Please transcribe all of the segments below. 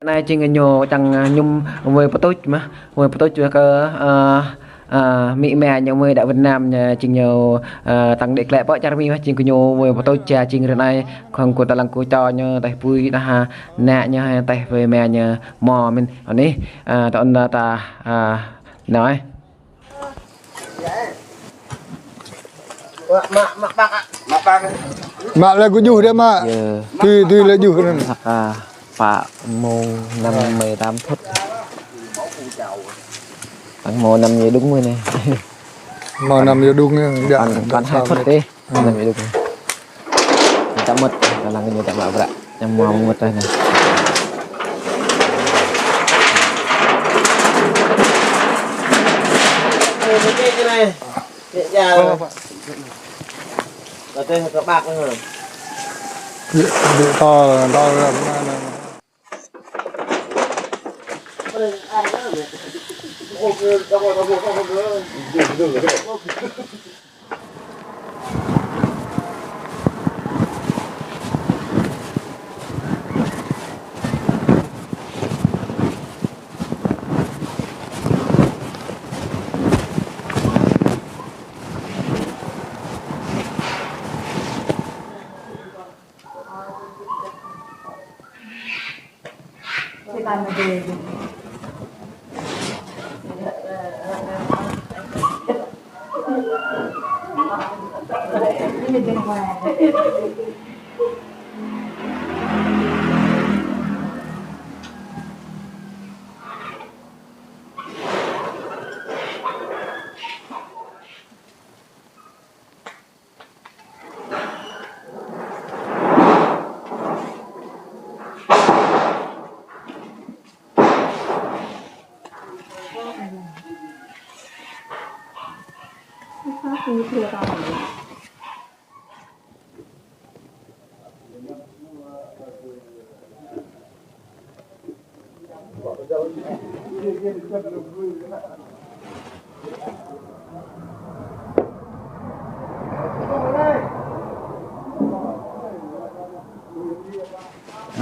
Nay trên nhô chẳng nhung người bắt tốt mà người bắt tốt chưa có mỹ mẹ nhiều người tại Việt Nam trình nhiều tăng đệ lệ vợ cha mi mà trình nhô người bắt tốt cha trình rồi này không của ta lăng của cho như tại vui đã ha nè như hay tại về mẹ như mò mình ở đây tận ta nói Mak lah kujuh dia mak. Tu lah juh kan. Pak mô 5-18 phút khoảng mô 5 giờ đúng rồi này Mau 5 giờ đúng nha. Còn 2 phút đi 5 giờ đúng người ta mất ta làm cái người ta bảo vậy nhằm mò mất đây này cái này hiện ra rồi tên có bạc nữa Bị to là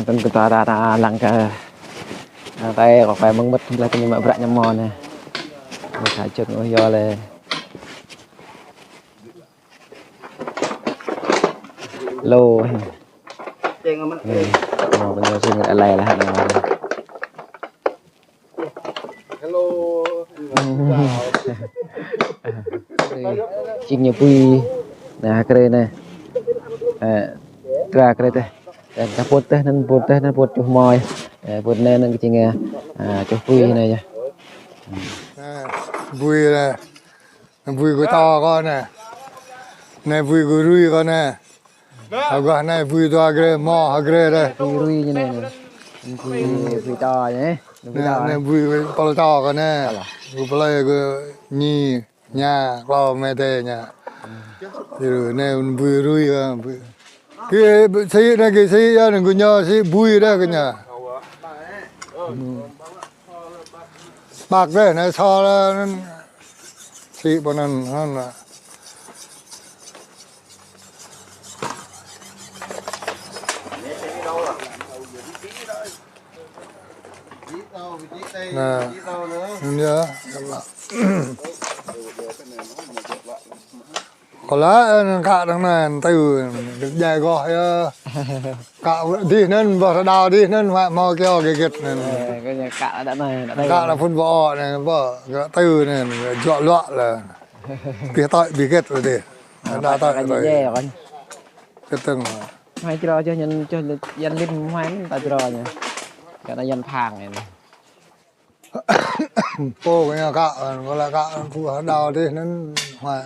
tên kita ra lăng cái tay có phải bưng bít lại cái mà vẽ nhầm mò này mình thả chừng nó do là lô mò bây giờ xin lại là hạt nào chim nhiều quy nè cái này ra cái đây cái bột chụp mồi bột nên cái gì nghe chụp quy này nha vui nè. Vui của to con nè. Này vui của rui con nè. Và này vui to cái mò cái đây. quy rui như này nè quy to nhé Nè vui con to con nè. Vui play cái nhì nhà vào mẹ tê nhà. Rồi này vui rui con. Cái sĩ này của nhau sĩ vui đó cái nhà. Bạc đấy này so là sĩ bọn nó hơn là nè nhớ có lá cả đằng này từ được dài gọi cả đi nên vào đào đi nên mau kêu cái gệt này cái nhà cạ đã này cả là phân bò này vợ từ này dọa loạn là cái tội bị gệt rồi đi đã tội rồi cái từng hai cho nhân cho dân linh hoáng ta cho nha cái này dân thang này cô cái nhà cạ gọi là cạ phụ đào đi nên hoài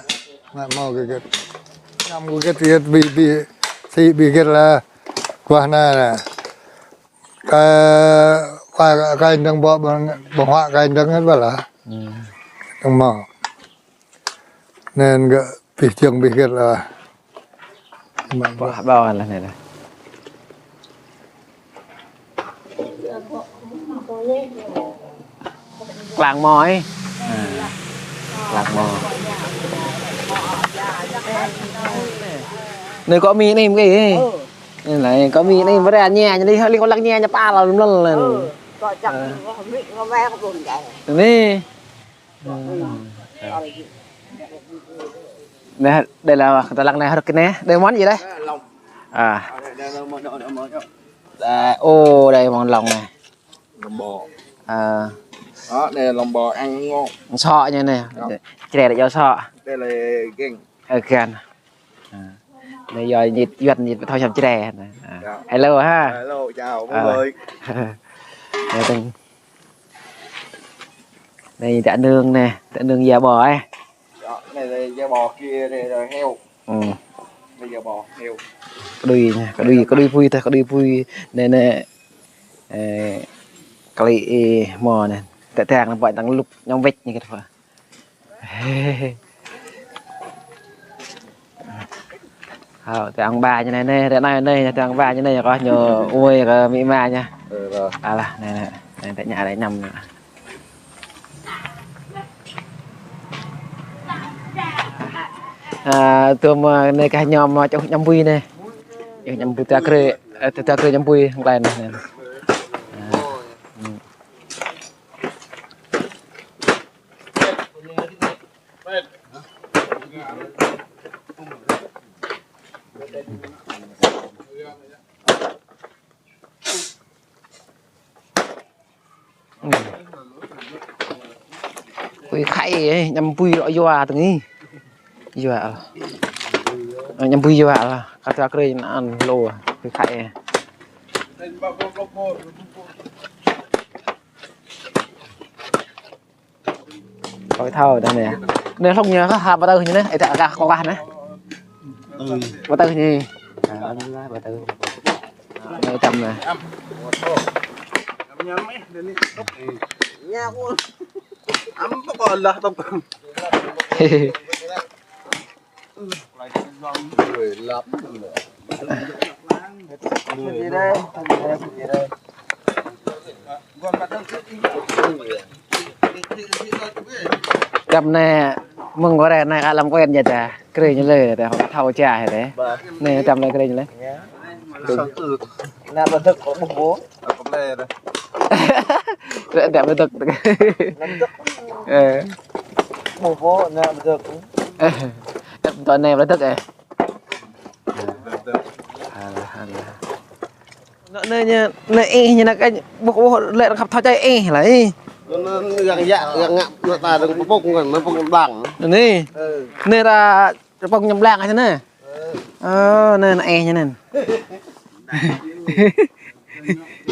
mau cái gệt năm cái gệt bị gệt là qua này nè cái đang bỏ họa cái đang hết vào là đang mở nên bị trường bị gệt là bao là này này làng mò ấy làng mò nơi có mì này cái nên là có mì này mới ra nhà đi hơi liên quan lăng nhà nhà ba là lần lần Gọi chặt nó ve có buồn vậy. Nè. Nè, đây là ta lăng này cái nè. Đây món gì đây? À. Ô, đây món lòng này. Lòng bò. À. Đó, đây là lòng bò ăn ngon. Sọ như này. Chè để cho sọ. Đây là gan. Gan. Đây giờ nhịt duyệt nhịt thôi chầm chè này. Hello ha. Hello, chào mọi người. Đây tạ nương nè, tạ nương da bò ấy. Đó, này là da bò, kia này là heo. Ừ. Đây da bò, heo. Có đuôi vui thôi, có đuôi vui nên nè. Cái mò này, tại thang nó gọi tăng lúc nhóm vết như cái thôi. Tại ông bà như này nè, tại này tại ông bà như này có nhờ ui cái mỹ ma nha. À là này tại nhà đấy nằm này. Tụm này cái nhóm chỗ nhâm vui này, nhâm vui ta kêu nhâm vui không lại này. Vui khay ấy, nhâm vui rõ vô à từng ý. Vô à. Nhâm vui vô à là ta kêu nó ăn lô à, vui khay. Coi thao đây nè. Nên không nhớ có hạt bắt đầu như thế này, tại cả con bạn đấy. Bắt đầu như bắt đầu. Đây tầm này. Nha con. Ấm có còn là tông. Người lắm. Gì đây? Gì đây? Cầm nè, mừng có đây này làm quen vậy ta, cười như lời để họ thâu trà thế. Nè cầm này cười như lấy. Nè bật thực có bụng bố. Có lê đây. Đẹp bật thực. Bụng bố nè bật thực. Toàn này bật thực này. Nơi như nơi như là cái bộ lệ nó khắp thao chay lại. Nó dạng ngậm nó ta đừng bông còn nó bông bằng. Nè. Nè là bông nhầm lạng hay thế này. Nè là như này.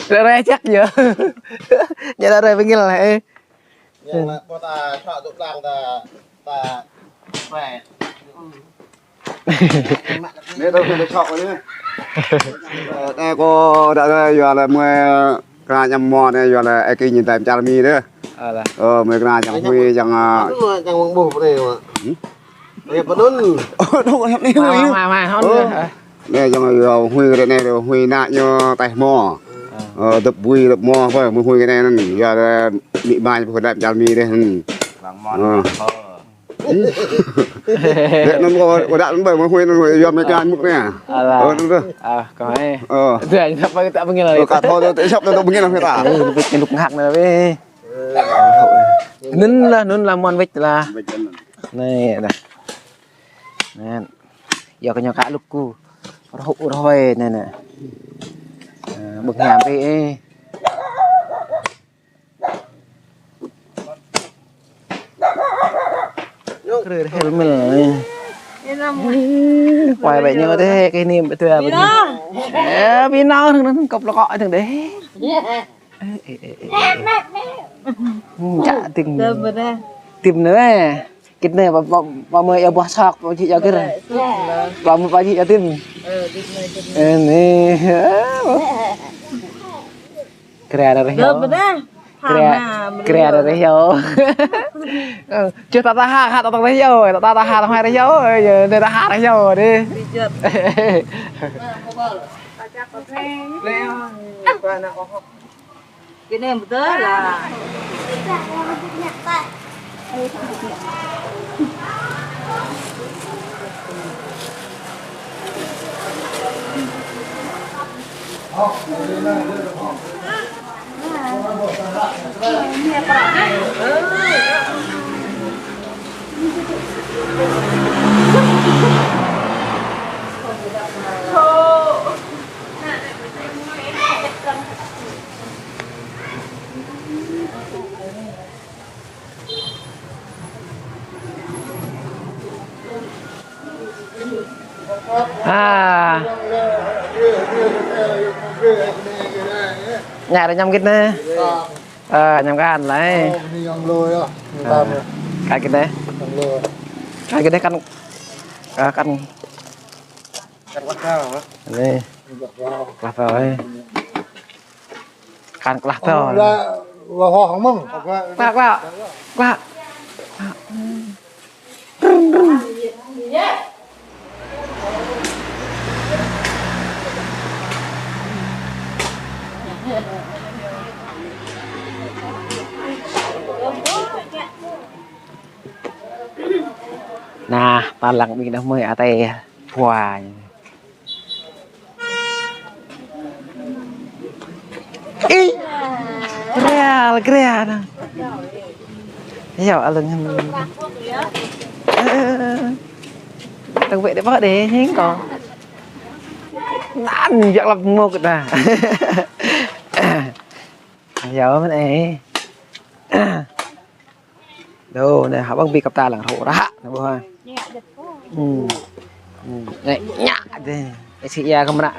Ra chắc giờ. Vậy là rồi bên kia là lại. Nhưng mà có ta chọn dụng làng ta khỏe. Nên đâu phải chọn nữa. Đây có đã giờ là mười cái nhầm mò này giờ là cái nhìn tại cha mi đấy. Mấy cái chẳng huy chẳng chẳng bù này mà. Đây vẫn luôn. Đâu có hấp đi mà không. Đây chẳng huy cái này rồi huy nại cho tay mò. Tập vui tập mò phải mới huy cái này nó giờ bị bài của đại cha mi đây. Nó có đạn bởi mới huy nó giờ mấy cái mức này. Đúng rồi. Có ấy. Để sắp tới bao nhiêu lời. Cả thôi tôi sắp tới bao nhiêu năm phải tả. Cái lục hạt này với. Nún là món vịt là. Này này. Nè. Giờ cái nhỏ cá lục cu. Hụ thôi này nè. Bực nhảm đi. Cái này mình quay vậy như thế cái niềm bữa trưa vì nó cọc là gọi thằng đấy chả tìm nữa cái này vào mời ở bò sọc vào chị cho cái này vào chị cho tìm này kira dari hiếu kira dari hiếu chưa ta ha ta dari hiếu rồi ta ha ta hai dari hiếu rồi giờ đây ta ha dari hiếu rồi đi cái này một tớ là à nhà đây nhâm cái nè nhâm cái ăn lại đi ăn lôi á cái này ăn lôi cái này căn căn cắt quát cao hả này cà phê căn cà phê và hoa không mong qua nah talang mình đã mới ở đây hoài ý real real nè hiểu à lần đừng vậy để bớt đi nhé còn ăn giặc lập một cái nè hiểu mấy này đâu này họ băng bị cặp ta là hộ đã đúng không này nhạ đây chị ya không nạ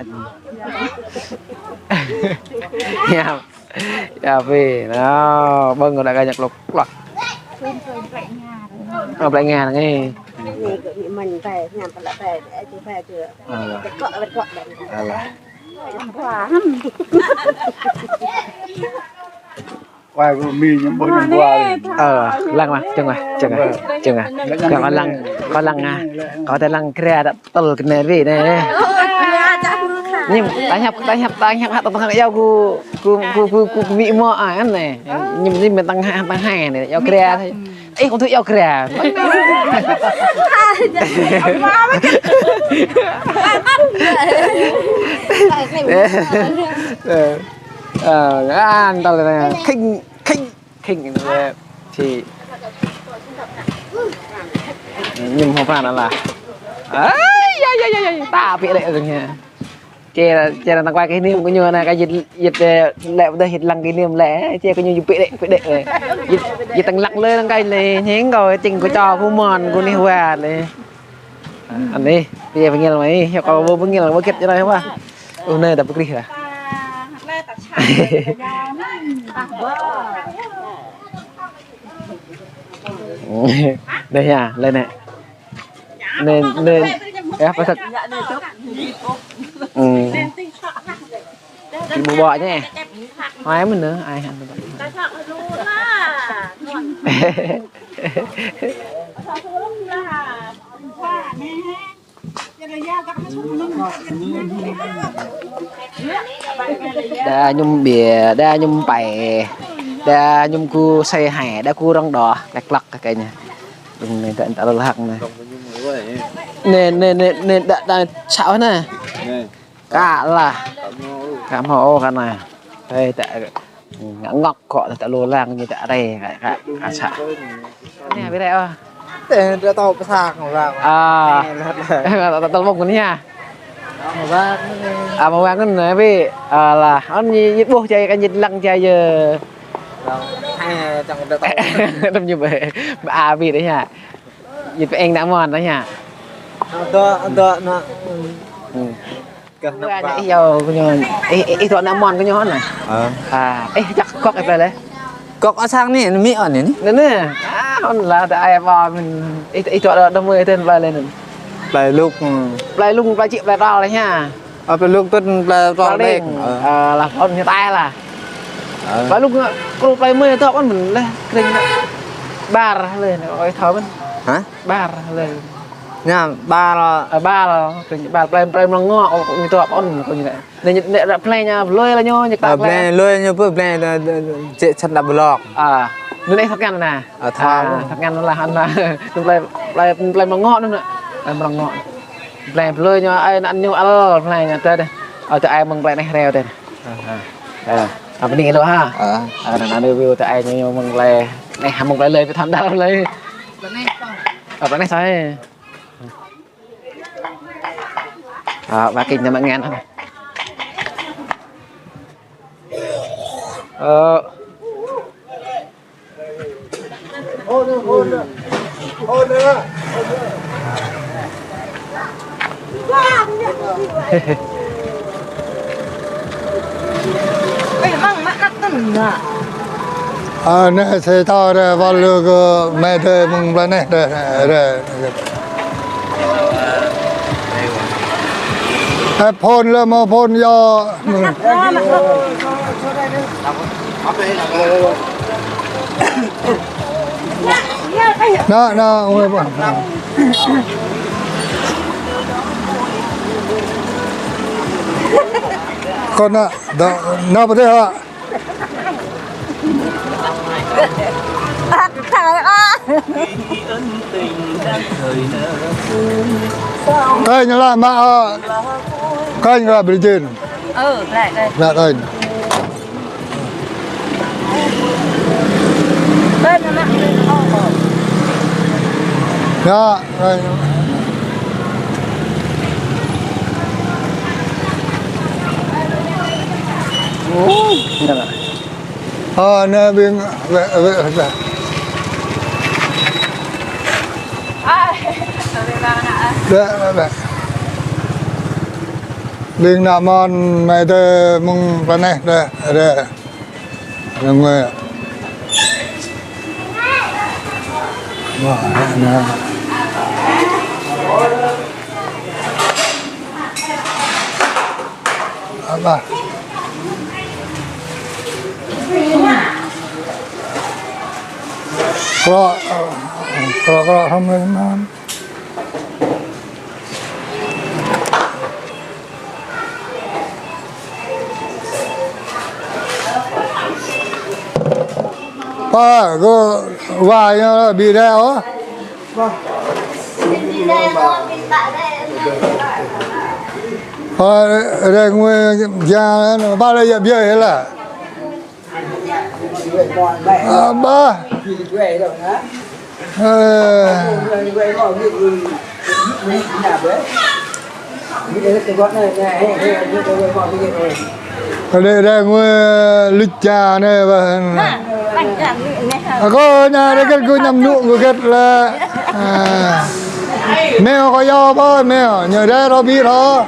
ya ya về nó bưng rồi đại nhạc lục lọt ở lại nhà nghe mình về nhà phải về để chị về chưa cọ đấy quá qua mì những bữa năm qua lăng mà chừng à có lăng à có thể lăng kia đã tol cái này vì này nhưng tanya hấp tentang yêu ku bị mò ăn này nhưng mà mình tăng hai này yêu kia thôi ấy không thích yêu kia ăn tao này khinh thì nhưng không phải là ấy ta bị lệ rồi nha che là tăng quay cái niêm có như này cái dịch lệ đây dịch lăng cái niêm lẽ che có như bị đệ rồi dịch tăng lặng lên tăng cây này nhén rồi trình của trò của mòn của niêu hòa này anh đi bây giờ phải nghe là mấy hiểu có vô nghe là vô kết cho đây không ạ nơi tập đi hả đây nha lên này nên ép phải thật chị bù bọ nhé hoái mình nữa ai hành đa nhung bìa đa nhung bày đa nhung cu xây hè đa cu rong đỏ lắc lắc cái này đừng này tận tạo hạc này nên đã xạo này cả là cảm hộ cái này đây tại ngọc cọ tại lô lang như tại đây cả xạ này biết đây không để tao sạc vào tao mong cái nha mà vang cái này với là anh nhiệt buộc chơi cái nhiệt lăng chơi giờ hay chẳng được đâm như vậy vì đấy nha nhiệt anh đã mòn đấy nha tôi nó cái dầu cái nhon ít tuổi đã mòn cái nhon này chắc có cái về đấy có sang này mỹ ở này nè con là tại vào mình ít tuổi đâu mới tên về lên lại lúc vài triệu vài đào đấy nha phải lúc tuần là vào đây là con như tay là vài lúc vài mươi thôi con mình lên kênh ba lên rồi thở mình hả ba lên nha ba là ba play nó ngọ như tôi con như vậy nên là play nha lôi là nhô như ta play lôi như vừa play là chạy chân đạp block nơi đây thật ngăn nè thật ngăn nó là ăn là play nó ngọ nữa play ngọ play lôi nha ai ăn như ăn play nha tới đây ở cho ai mừng play này reo đây bên này luôn ha là review tại anh nhiều mừng lè này mừng lè phải tham đau lên bên này sai và kinh cho mọi nghe thôi nè xe to ra vào lừa mẹ thề mừng lên này đây phôn là mà phôn do nó người bọn con nó bật hả kênh là mà kênh là bên trên lại đây là kênh bên nó nặng lên đó đây nè bên về đây bên nà mòn mày tê mong bên này đây người nè apa kalau không lên non ba có vài nó bị đeo á đây người già nó ba đây bia hết là ba đây người lịch trà này và có nhà đây cái cứ nhầm nụ của cái là mèo có do bao mèo nhờ đây nó bị đó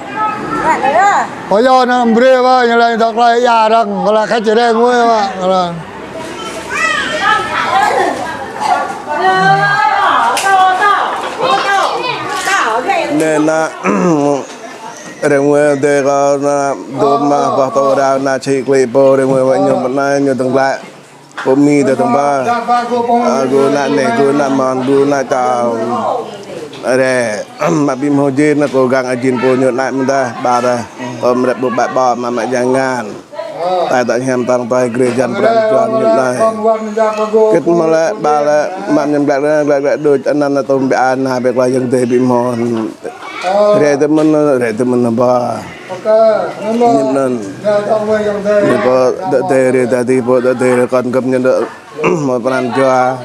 có do nó bria bao như là đọc lại già rằng có là khách chỉ đây người mà là nên là để người để có đốm mà vào tàu đào là chỉ clip để người vậy nhiều bữa nay nhiều từng lại cũng mi từ từng ba gue nak nih gue nak man gue nak tahu ada mak bim hojin nak kogang ajin punya nak minta bara mereka buat bawa mama jangan tại tại hem tang tại gereja perempuan như này kết malah bala mak nyem belak đôi anh anh tôm bị an hai bek lai yang teh bị mon re temen ba nyem nan ni po teh re tadi po teh con cầm nhân đỡ một phần cho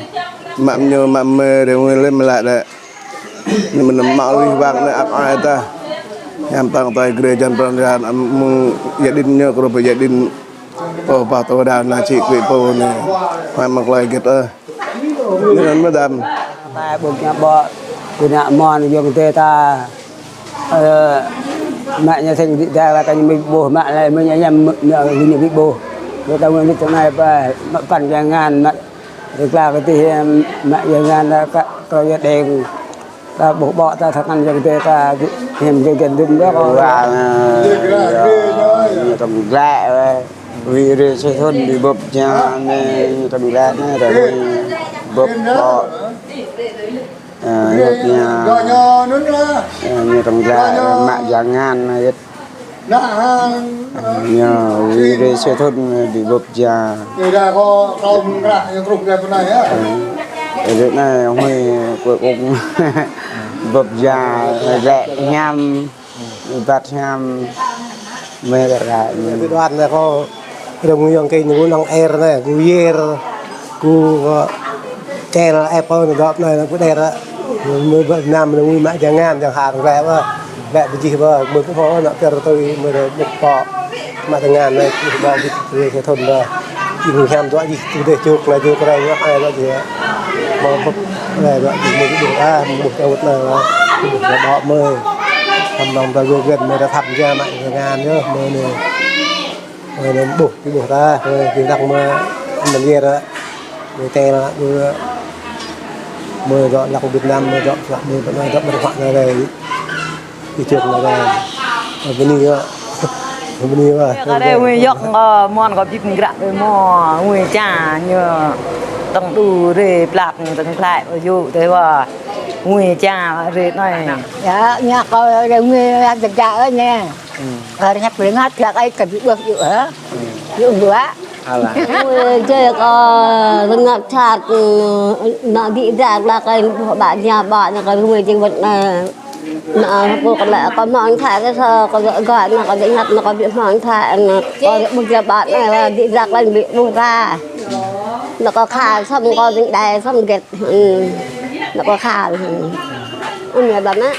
mak nyo mak me để nguyên lên lại đấy nhưng mình mau đi vang này áp ai ta yang tang tai gereja perempuan jadinnya kalau jadin po pa to da na chi kwi po ne mai mak lai kita nên mới đam ta buộc nhà bọ từ nhà mòn dùng tê ta mẹ nhà thành thị ra là cái mình bồ mẹ này mình nhà mình bị bồ người ta nguyên chỗ này và phần nhà ngàn mẹ thực ra cái thì mẹ nhà ngàn là coi như đèn ta bổ bọ ta thật ăn dùng tê ta hiểm dùng tiền đừng đó và cầm lẹ vì rồi sẽ thôn bị bập nhà nên cầm lẹ rồi bập bọ nhà như trong ra mẹ jangan hết nhờ vì rồi sẽ thôn bị bập nhà người ta có không lại rụng ra bên này á cái này ông ấy cuối cùng bập nhà rẻ nhám bát nhám mê lại cái đoạn này có rồi người cái người năng air này người air người che là apple này đọt này là cái đây đó người Việt Nam người mẹ chẳng ngàn chẳng hàng vẽ mà vẽ cái gì mà mới cũng có nó cho tôi mới được bỏ mà chẳng ngàn này bao cái thôn là chỉ người xem rõ gì tôi để chuột là chuột cái này nó ai đó gì mà này đó thì mình cũng được một cái vật này là đọ mời thầm lòng ta vô gần này đã thầm ra mạnh chẳng ngàn nữa mời này mời nó buộc cái buộc ra rồi cái đặc mà mình nghe đó người ta là mời dọn là của Việt Nam mời dọn mời vẫn là dọn một khoản này đây thị trường là đây ở bên này ạ bên này ở đây người dọn món có thịt gạn rồi mò người chả như tầng đủ để plạt tầng lại ở dụ thế mà người chả rồi này dạ nhà có người ăn chả chả nha ở nhà quyến hát là ai cần bước dụ hả dụ quá chơi có rừng ngập chặt nó bị rạc là cái bạn nhà cái người trên vật này nó còn lại có món thải cái sờ có gọi là có những ngặt nó có bị món thải có một giờ bạn này là bị rạc lên bị bung ra nó có khả xong có những đài xong kẹt nó có khả người bạn á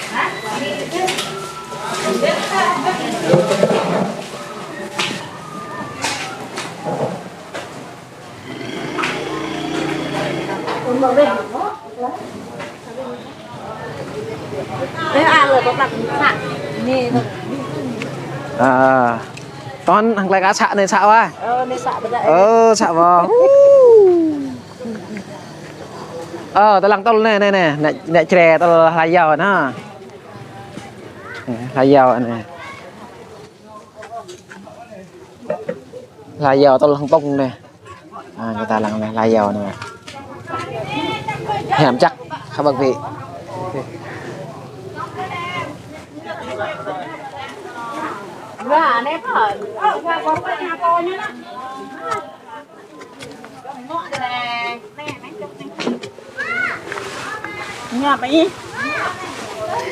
nếu ăn rồi có đặt sẵn nè con thằng lại cá xạ này xạ quá nên sẵn đây xạ vào tao lăng tao này nè chè tao lai dao nó lai dao này lai dao tao lăng tông này người ta lăng này lai dao này hẻm chắc các bác vị nè có nhà cô nhá nhà mày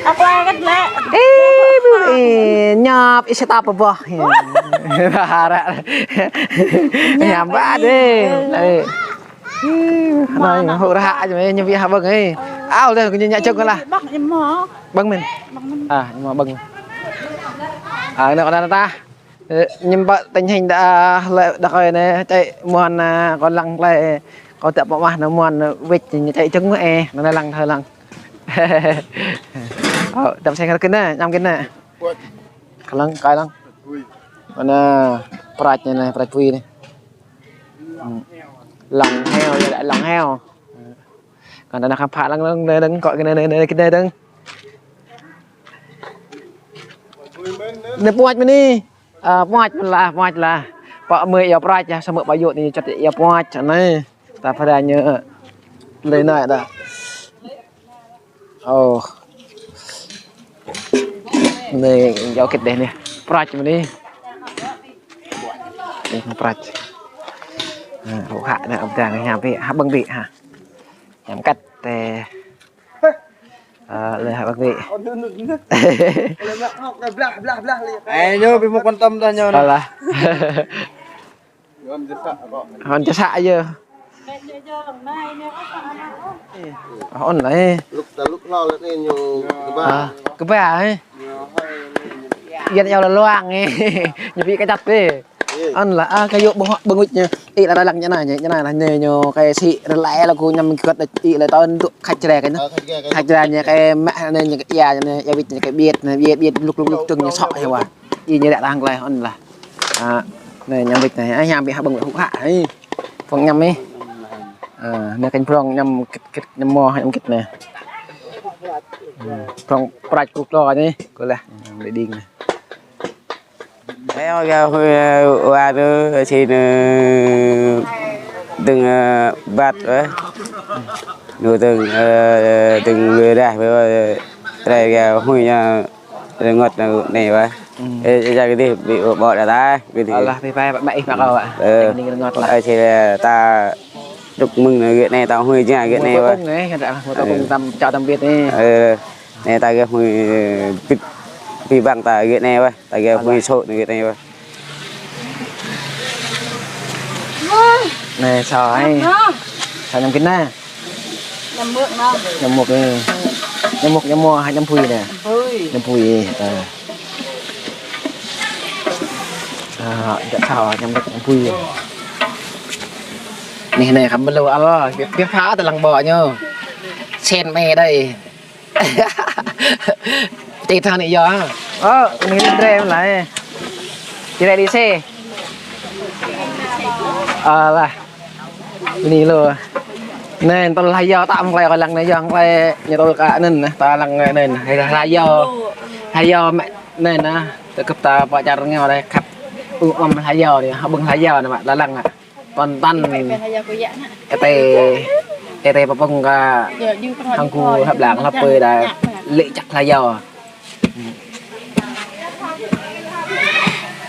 apa kan le nyap isi apa bah harap nyambat deh này hộ hạ cho mấy nhân viên hạ bưng ấy áo đây cái nhẹ chân cái là bưng mình nhưng mà bưng nó còn ta nhưng mà tình hình đã đặc rồi này chạy muôn còn lăng lại có tập bỏ mà nó muôn vịt chạy trứng e nó lăng thôi lăng tập xe cái này năm cái này lăng cái lăng còn praj này praj pui này lòng heo rồi lại lòng heo còn là khám phá lăng đứng gọi cái này đứng nếp muat ini muat lah pak me ya praj ya sama bayut ni cat ya muat này ta padanya lên này dah này giao kịch đây nè praj ini praj hộ hạ này ông chàng nhà vị hạ băng vị hả nhắm cắt tè lời hạ băng vị nhớ bị một quan tâm ta nhớ là hòn chả xạ giờ hòn này lúc lo là cái nhiều cái bé ấy dân nhau là loang ấy nhiều vị cái chặt đi ăn là cái dụng bưng bưng nha ý là lằng như này là nhờ cái xị lẽ là cô nhầm cất ý là tao khách chè cái nó khách chè nhà cái mẹ nên những cái nhà này vịt cái biệt lúc từng sọ hay quá ý như đại lang này ăn là này nhầm vịt này anh nhầm bị hạ bưng hụt hạ ấy phòng nhầm ấy này canh phong nhầm mò hay nhầm kịch này phong praj cục lo đấy coi là để đi này Theo qua đó xin từng bát đấy, rồi từng người đây với đây cái huy nhà ngọt này vậy, ra cái gì bị bỏ ra ta, cái gì là phải bậy mặc đâu ạ, ngọt lại thì ta chúc mừng cái này tao huy nhà cái này vậy, một công tâm chào tạm biệt đi, này ta cái huy vì bằng tại cái này vậy, tại cái huy sốt cái này vậy. nè sỏi sỏi nhầm kính nè nhầm mượn không nhầm một đi nhầm mua hay nhầm phui nè nhầm phuiจะsao nhầm được nhầm phui nè nè không bao lâu alo biết phá từ lăng bò nhá sen mè đâyตีทางนี้ยอนี่เล่นเร็วเลยจะได้ดีเซ่ล่ะนี่เลยเนี่ยตอนลายยอตามอะไรกันลังเนี่ยยังไปอย่าตัวกะนั่นนะตาลังเนี่ยให้ลายยอแม่เนี่ยนะแต่กับตาปะจารเงาเลยครับอุ้มลายยอเนี่ยเขาบึงลายยอนะมะละลังอ่ะตอนตั้นเตะปะปงกะทางกูทับหลังทับเปยได้เละจักลายยอ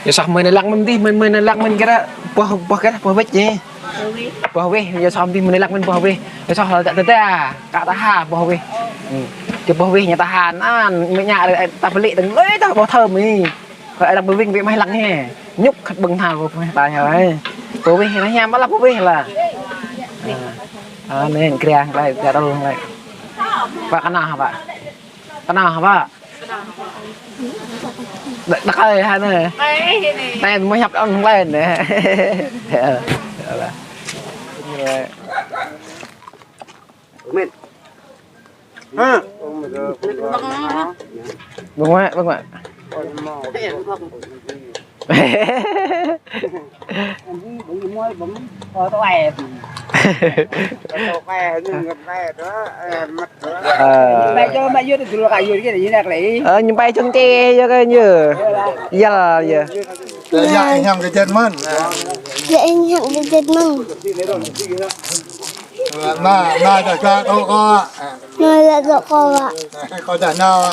giờ sao mình lắc mình đi mình lắc mình cái đó bỏ cái đó bỏ vết nhé bỏ vết giờ sao đi mình lắc mình bỏ vết giờ sao họ tại ta cả ta hà bỏ vết chứ bỏ vết nhà ta hà ăn mấy nhà rồi ta phải lệ từng lấy ta bỏ thơm đi vậy là bỏ vết bị may lắc nhé nhúc khát bưng thao của tài rồi bỏ vết nó nhám bắt lắc bỏ vết là nên kia lại kia đâu lại và cái nào hả bạn đặt ơi hai này đây mới học ông lên nè vâng ạ bay cho bay vô thì tụi cái gì đặc lý nhưng bay chân tre cho cái như giờ dạy nhầm cái chân mơn dạy nhầm cái chân mơn mà chả cha đâu có nó là dọ co ạ có chả nào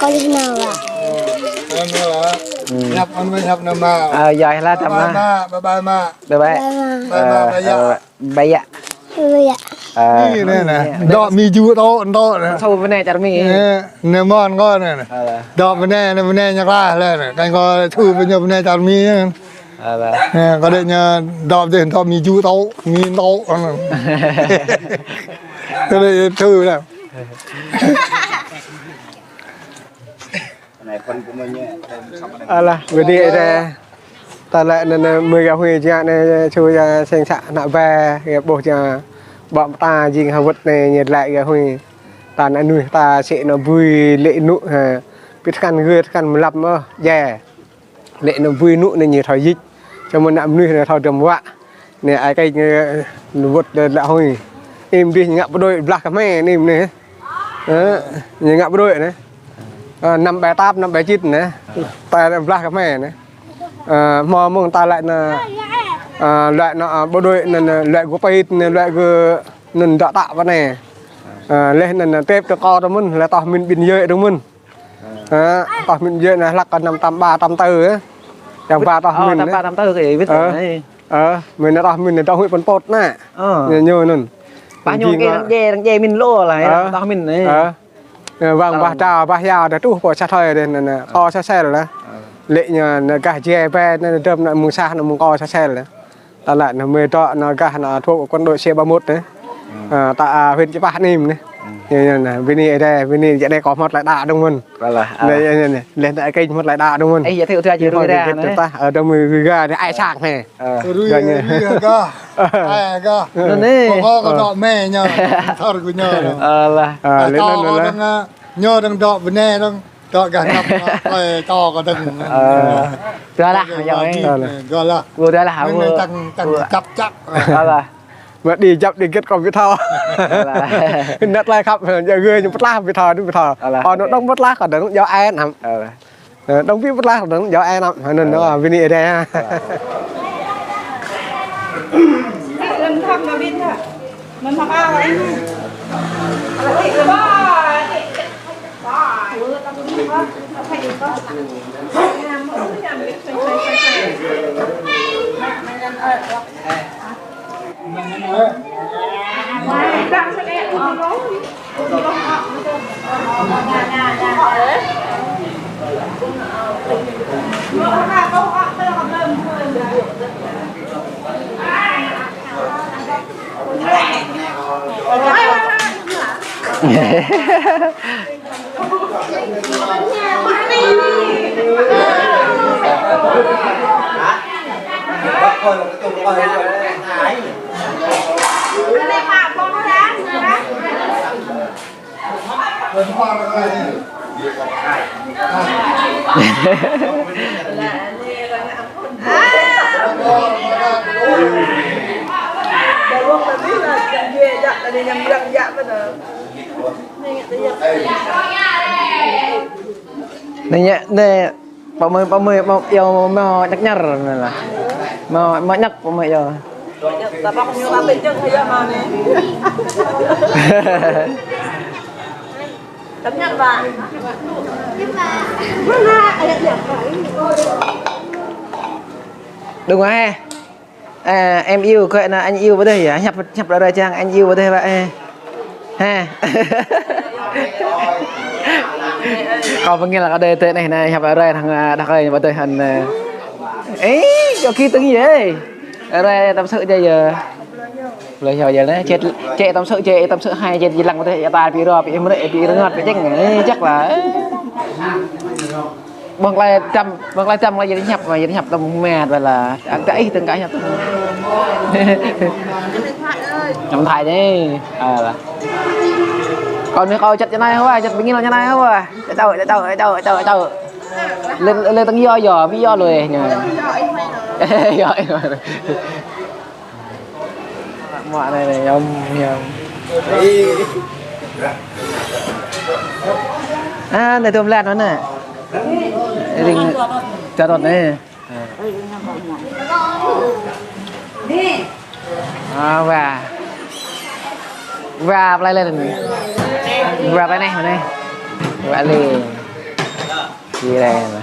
có đi nào ạ em là nhập ăn với nhập nằm mà dài là tầm ba ma bay ạ nè đọ mi chú đọ nè sâu bên này chả mi nè mòn con nè đọ bên này nhắc la lên nè canh co thu bên nhau bên này chả mi nè có đây nha đọ đến đọ mi chú tấu mi tấu cái đây thu nè là về địa đây ta lại nên 10 gạo huy cha này chui ra sen sạ nạ về gặp bộ cha bọn ta dình hà vật này nhiệt lại gạo huy ta đã nuôi ta sẽ nó vui lệ nụ biết khăn gưa khăn một lập mơ dè lệ nó vui nụ này nhiều thỏi dịch cho mình nạm nuôi là thỏi trầm vạ nè ai cái vật là huy em đi ngậm đôi lạc cả mẹ em này ngậm đôi này năm bé táp năm bé chít này ta làm lạc cả mẹ này mò mong ta lại là loại nó bộ đội là loại của pay loại của nền đạ tạo vào này lên là tép cho co đó mình là tao mình bình dơi đúng mình tao mình dơi là lắc còn 58384 á chẳng ba tao mình 58384 cái biết rồi mình là tao mình là tao huyện Phan Pot nè nhớ nè bao nhiêu cái đằng dê mình lô là tao mình này vâng ba trà ba già đã tu của cha thời đây nè o cha xe rồi đó lệ nhà cả che ve nên đâm lại mùng xa nó mùng co cha xe rồi ta lại là mười trọ nó cả nó thuộc quân đội C31 đấy ta huyện Chí Bát Nim đấy này Vini đây Vini giờ đây có một lại đạ đông hơn đây này lên tại kênh một lại đạ đông hơn ấy giờ theo ra chưa rồi ra ta ở đâu mười gà để ai sạc này cơ ai cơ có đọ mẹ nhờ thợ của nhờ là nhờ đang đọ bên này đang đọ cả năm to có từng ra là rồi là vừa ra là vừa tăng chắc là mà đi chậm đi kết còn biết thò nát lại khắp giờ ghê nhưng bắt lá biết thò đúng biết thò nó đông bắt lá còn nó do ai nằm đông biết bắt lá còn nó do ai nằm nên nó Vini ở đây lần thăm là bên thôi mình học ao đấy Nanya nè pamai yêu mau nhắc nhở là mau nhắc pamai yêu Tapi aku nyuratin jeung hayang mane. Tanya Pak. Mana ada dia. Đúng rồi ha. Em yêu coi là anh yêu vào đây à? Nhập vào đây trang anh yêu vào đây vậy ha. Còn vẫn nghe là ở đây tên này nhập vào đây thằng đặc ơi vào đây hành ấy cho kia tiếng gì ấy ở đây tâm sự giờ lời chào giờ đấy chết tâm sự hai chết gì lăng vào đây ta bị rồi bị mất bị ngọt bị chắc là bằng lại trăm là gì nhập mà gì nhập tầm mè và là cãi từng cãi nhập nhập thải đấy là còn nếu coi chặt cho này không à chặt bình yên là cho này không à tao lên tăng do giờ bí do rồi nhờ giỏi mọi này ông này tôm lát nó nè đình cho toàn này và lại lên và cái này mà này và lên gì đây mà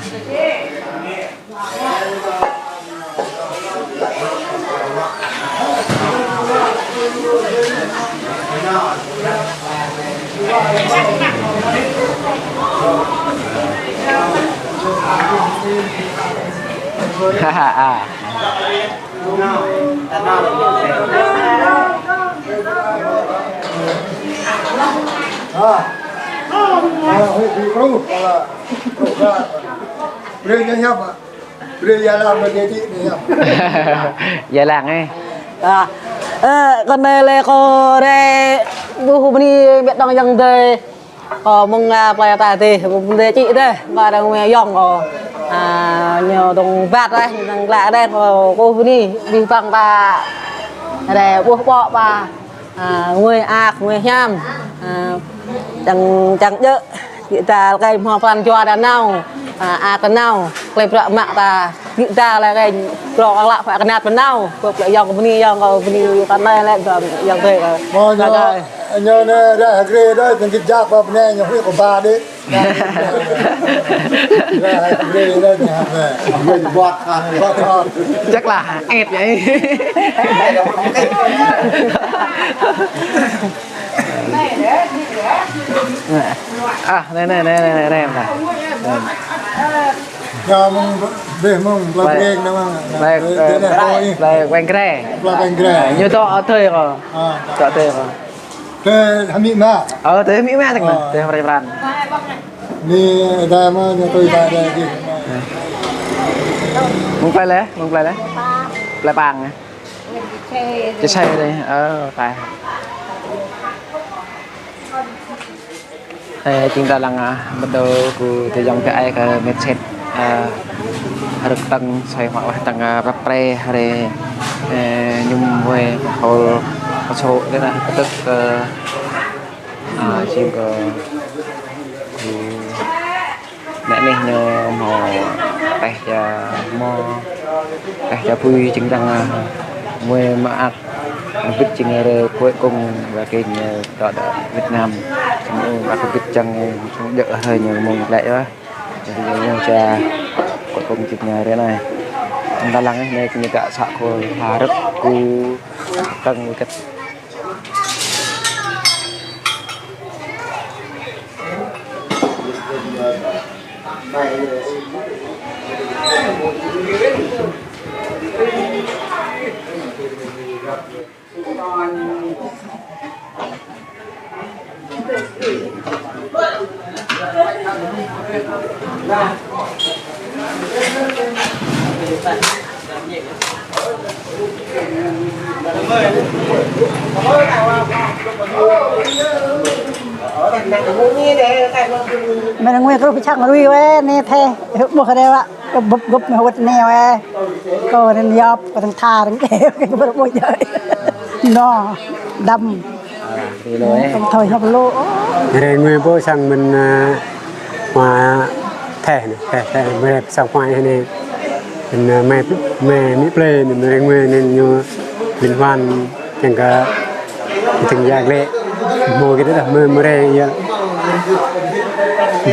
ha Dạ làng ấy. Con này là có đây bu ni biết đang yang đây có mong playa ta thì cũng đây chị đây và đang nghe yong có nhiều đồng vạt đây đang lạ đây có cô ni đi bằng ba đây bu bọ ba người người nham chẳng dỡ kita cái hoa phan cho đàn nào cái nào cái bạc mạ ta kita là cái pro lạ phải cái nát bên nào cuộc lại dòng bên cái này lại dòng thế nhớ nè ra ghế đó từng cái giác vào nè nhớ huy của bà đấy ra ghế đó nhà về bọt chắc là ép vậy này em này nhà mong về mong làm riêng đó mà là quanh kre như to thuê rồi to thuê rồi thế hàm mỹ mà thế mỹ mà thằng này thế hôm nay bàn ni ta mà tôi ta đây gì muốn play đấy play bằng này chơi xe đây phải chúng ta đang bắt đầu của thời gian cái message harus tăng xoay hoặc tăng rap pre hari nhung về hồi số đây là tức chim có mẹ này nhờ mò tay cha vui chứng rằng mùi mà biết chừng rồi cuối cùng và kênh đó là Việt Nam và cái biết chăng đỡ hơi nhiều mong lại đó thì nhau cha cuối cùng chừng thế này chúng ta lắng này cũng như cả xã hội hà rất cu tăng cách mình nguyên cái lúc chắc mà lui về nè thế buộc cái đấy ạ gấp gấp mà hốt nè về coi nên giọt có thằng tha thằng kêu cái bớt bôi chơi no đâm thì nói thời học lô rồi người bố sang mình mà thẻ này thẻ mới sang khoai này mình mẹ mi play mình người nên như liên quan chẳng cả từng dạng lệ mua cái đó là mới đây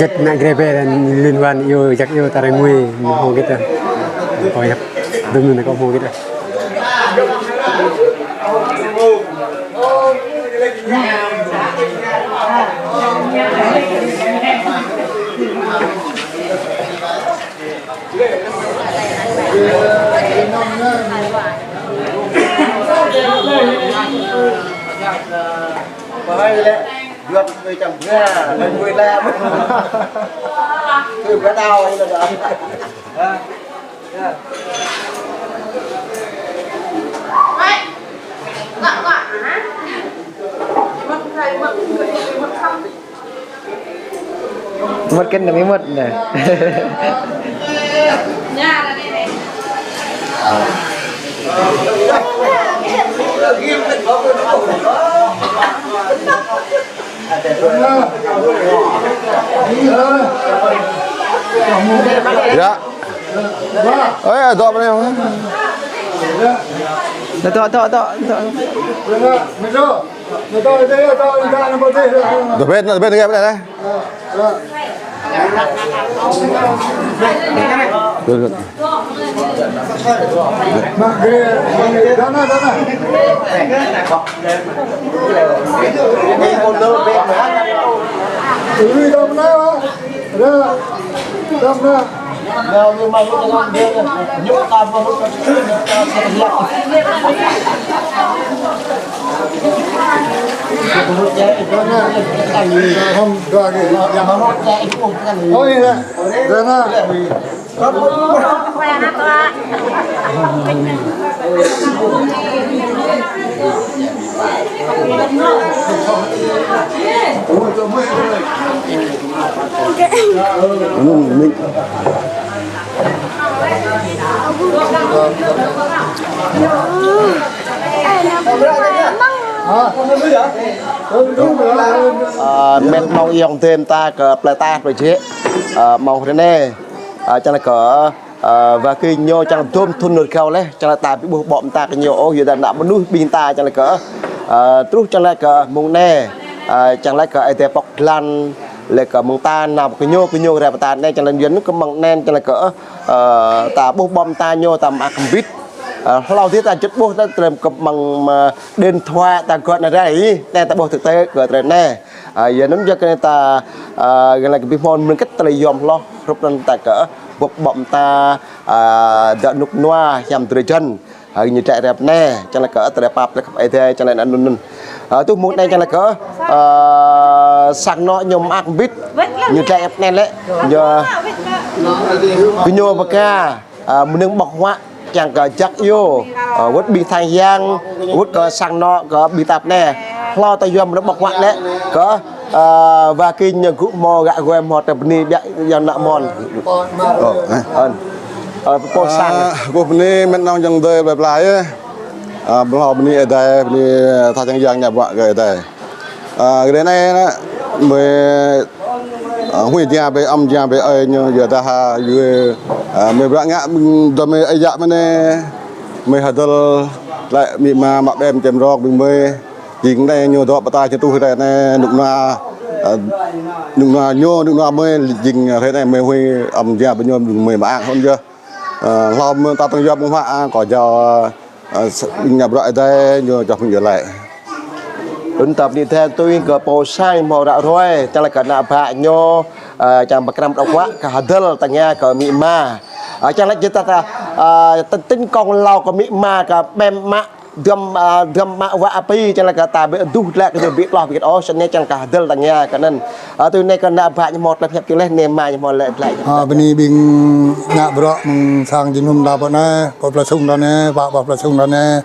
rất nặng cái về liên quan yêu chắc yêu ta người mua cái đó coi nhập đừng nên có mua cái đó Duyệt người chẳng nghe, người làm Người có đau hay là được mất cái là mới mất này Dạ. Ơi, dọn vào đây không? Rồi bên cái này đây. Được. Mình mong dòng thêm ta cờ plata rồi chứ màu thế này cho là cờ và khi nhô chẳng tôm thun được cao lấy cho là ta bị buộc bọm ta cái nhô giờ đã muốn nuôi pin ta cho là cờ trút cho là cờ mông nè chẳng là cờ ai bọc lan là cờ mông ta nào cái nhô ra ta đây cho là duyên có măng nen cho là cờ ta buộc bọm ta nhô tầm ăn vít lâu thế ta chút buộc ta làm cặp bằng đền thoa ta gọi là đây này ta buộc thực tế cờ trời nè giờ nó cho cái ta gần là cái bimon mình cách ta lấy dòm lo rút lên ta cỡ buộc bọm ta đợt nục noa nhằm từ chân như chạy đẹp nè cho là cỡ từ đẹp bạp là cái thế cho nên anh tôi muốn đây cho là cỡ sang nó nhom ăn vít như chạy đẹp nè đấy giờ cái nhô bạc ca mình đừng bọc hoa chẳng cả chắc vô quất bị thay giang quất có sang nó có bị tạp nè lo tay dùm nó bọc hoạn đấy có và khi nhờ cụ mò gạ của em họ tập ni bị dần nợ mòn po sang Cô bên mình đang dần đời bẹp lại bên họ bên này đây bên thay trang giang nhập vợ cái đây cái đấy này mới huy nhà về âm nhà về ơi như giờ ta vừa mình bạn ngã mình tụi mình ấy dạ bên này mình hạt lại bị mà mặc em chém rọc mình mới chính đây nhiều đó bắt tay cho tôi thế này nụ na mới dính thế này mới huy âm nhà bên nhau mình mà ăn hơn chưa làm ta tăng doanh hoa có cho nhập loại đây nhiều cho mình trở lại ứng tập đi theo tôi có bộ sai màu đạo rồi cho là cả nạp hạ nhô chẳng bạc năm độc quá cả đơ ta nghe có mị ma chẳng là chúng ta tính con lau có mị ma cả bem mạ đâm vạ pi cho là cả ta bị đu lại cái bị lo bị ó cho nên chẳng cả dal tang nhà cái nên từ nay còn đã bạn một là cái lên nêm mai một lại bên này bình nạ bro mừng sang chính hôm đào bọn này cóประชุม đó nè vợประชุม đó nè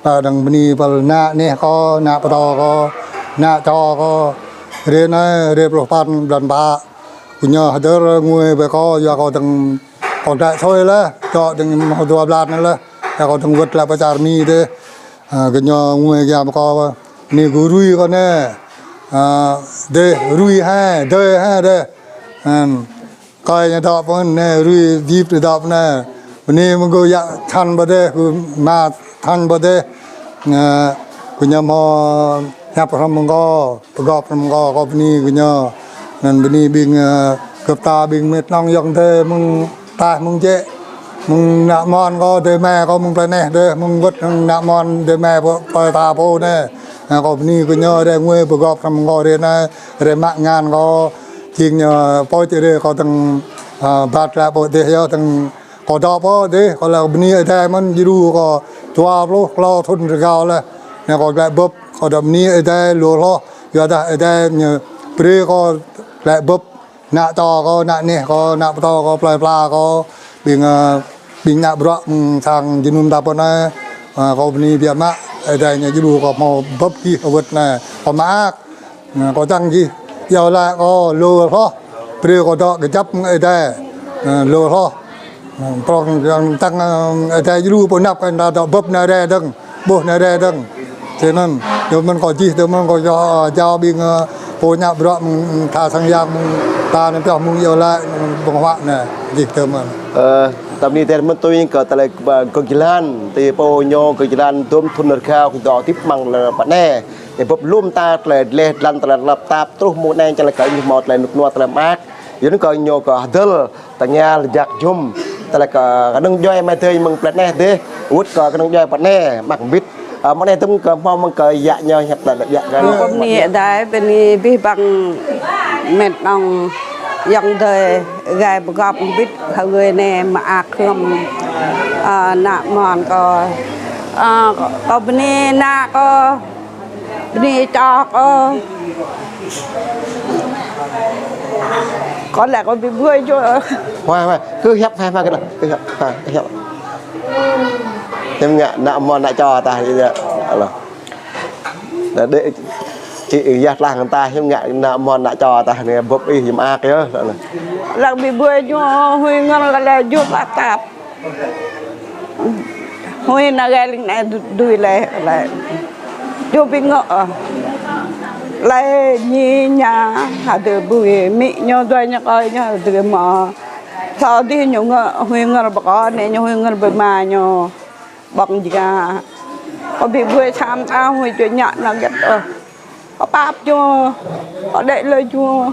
và đằng bên này vào nạ nè có nạ bắt đầu có nạ cho có rê này rê pro pan đàn bà cũng nhờ hai đứa ngồi về có giờ có thằng còn đại thôi là cho thằng họ đùa bạt nữa là có thằng vượt là bây giờ mi thế cái nhờ ngồi kia mà có nè cứ rui con nè đây rui ha đây coi nhà đọc con nè rui deep để đọc nè bên này mình có dạng thăn bờ đây mà thăn bờ đây cái nhà họ nhập vào mình cóประกอบmình có bên này cái nhà nên bên này bình cướp ta bình mệt nong dòng thế mình ta mình chế mình nạp mòn có để mẹ có mình phải nè đây mình vứt nạp mòn để mẹ phải ta vô nè có bên này cái nhà đây ngườiประกอบmình có đây nè để mạng ngàn có chiên nhờ poi đây có thằng bát ra bộ đây có thằng có đọc có đấy có là bên này đây mình đi đu có tua lúc lo thun rồi cao là nè có lại bóp có đầm ní ở đây lúa lo giờ đây ở đây nhờ pre có lại bóp nạ to có nạ nè có nạ to có plei pla có bình nạ bro sang jinum đạp này có bên này việt mã ở đây nhờ du có màu bóp kia ở vật này có mã có tăng gì giờ lại có lúa lo pre có đó cái chấp ở đây lúa lo còn tăng ở đây du bộ nạp cái nào đó bóp này đây đừng bóp này đây đừng thế nên nếu mình có chi thì mình có cho bên phố nhà bro thà sang giang ta nên cho mình yêu lại bằng hoạn này dịch từ mình tầmนี้แต่มันตัวยังเกิดอะไรก็กีฬาตีโปโยก็กีฬาตัวทุนข้าวก็ต่อทิพมังเลยปะแน่แต่พบลุ่มตาเลยเล่ลันตลาดรับตาตู้มูแดงจะเลยเกิดมีหมดเลยนุกนัวตลาดมากอย่างนั้นก็โยก็เดิลแต่เงี้ยอยากยุ่มแต่ละก็น้องย่อยมาเตยมึงปะแน่เด้วุฒิก็น้องย่อยปะแน่มักบิดมันได้ตุ้มก็มองมันก็อยากย่อยแบบแต่อยากกันผมนี่ได้เป็นพี่บังเม็ดน้องยังเดยไงประกอบบิดเขาเลยเนี่ยมาอาเครื่องหน้ามอนก็เป็นนี่หน้าก็เป็นนี่จอก็แหละก็ไปเพื่อช่วยไม่คือเฮียบให้มากันเลยคือเฮียบem ngạ nạ mòn nạ cho ta như vậy là để chị giặt làng người ta em ngạ nạ mòn nạ cho ta này bốc y hiểm a cái đó là bị bơi cho huy ngon là vô bát tạp huy là gai linh này đuôi lại vô bị ngọ lại nhì nhà hà từ bùi mị nhau đôi nhau coi nhau từ mà sau đi nhau ngọ huy ngon bạc con này nhau huy ngon bơi mà nhau bằng gì cả có bị bơi tham ao huy chuyện nhạn là get có bắp cho có đệ lời chua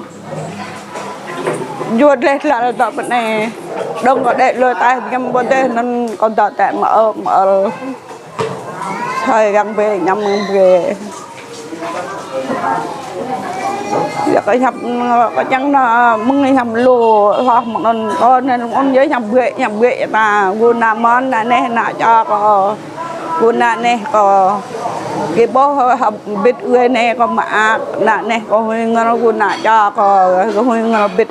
vua lên là đợt bên này đông có đệ lời tay nhâm bên đây nên còn đợt tại mở thời gần về nhâm về giờ cái nhập cái chẳng là mưng nhập lúa hoặc một lần con nên ông giới nhập vệ mà quân làm món là nè nạ cho có quân nạ nè có cái bố học biết người nè có mà nạ nè có huy ngon quân nạ cho có huy ngon biết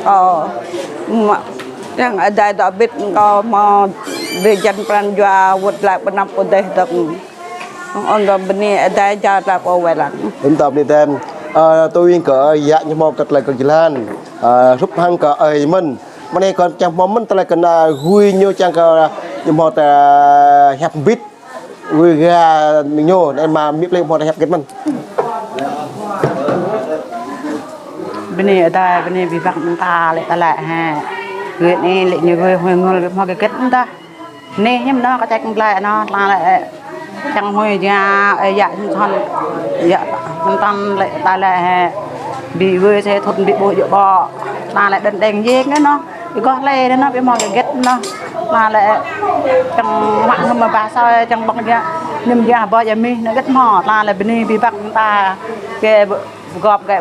có chẳng ở đây đó biết có mà để dân plan doa vượt lại bên năm bên đây từng ông rồi bên này ở đây cho ta có về lắm em tập đi tem tôi có dạ như một cách là cực lan rút hăng cả ấy mình này còn chẳng mong mình lại cần vui như chẳng có như một hẹp bít vui gà mình nhô nên mà biết lên một hẹp kết mình bên này ở đây bên này bị vặt ta lại ha người này lại như người hoa cái kết ta nè nhưng nó có chạy lại nó là lại chẳng hồi ra dạ thon dạ thon lại ta lại bị người xe thôn bị bội bò ta lại đần đèn dê cái nó bị con lê nó bị mò cái ghét nó mà lại chẳng mặn mà bà sao chẳng bằng ra niềm ra bò nhà mi nó ghét mò ta lại bên này bị bắt ta cái gọp cái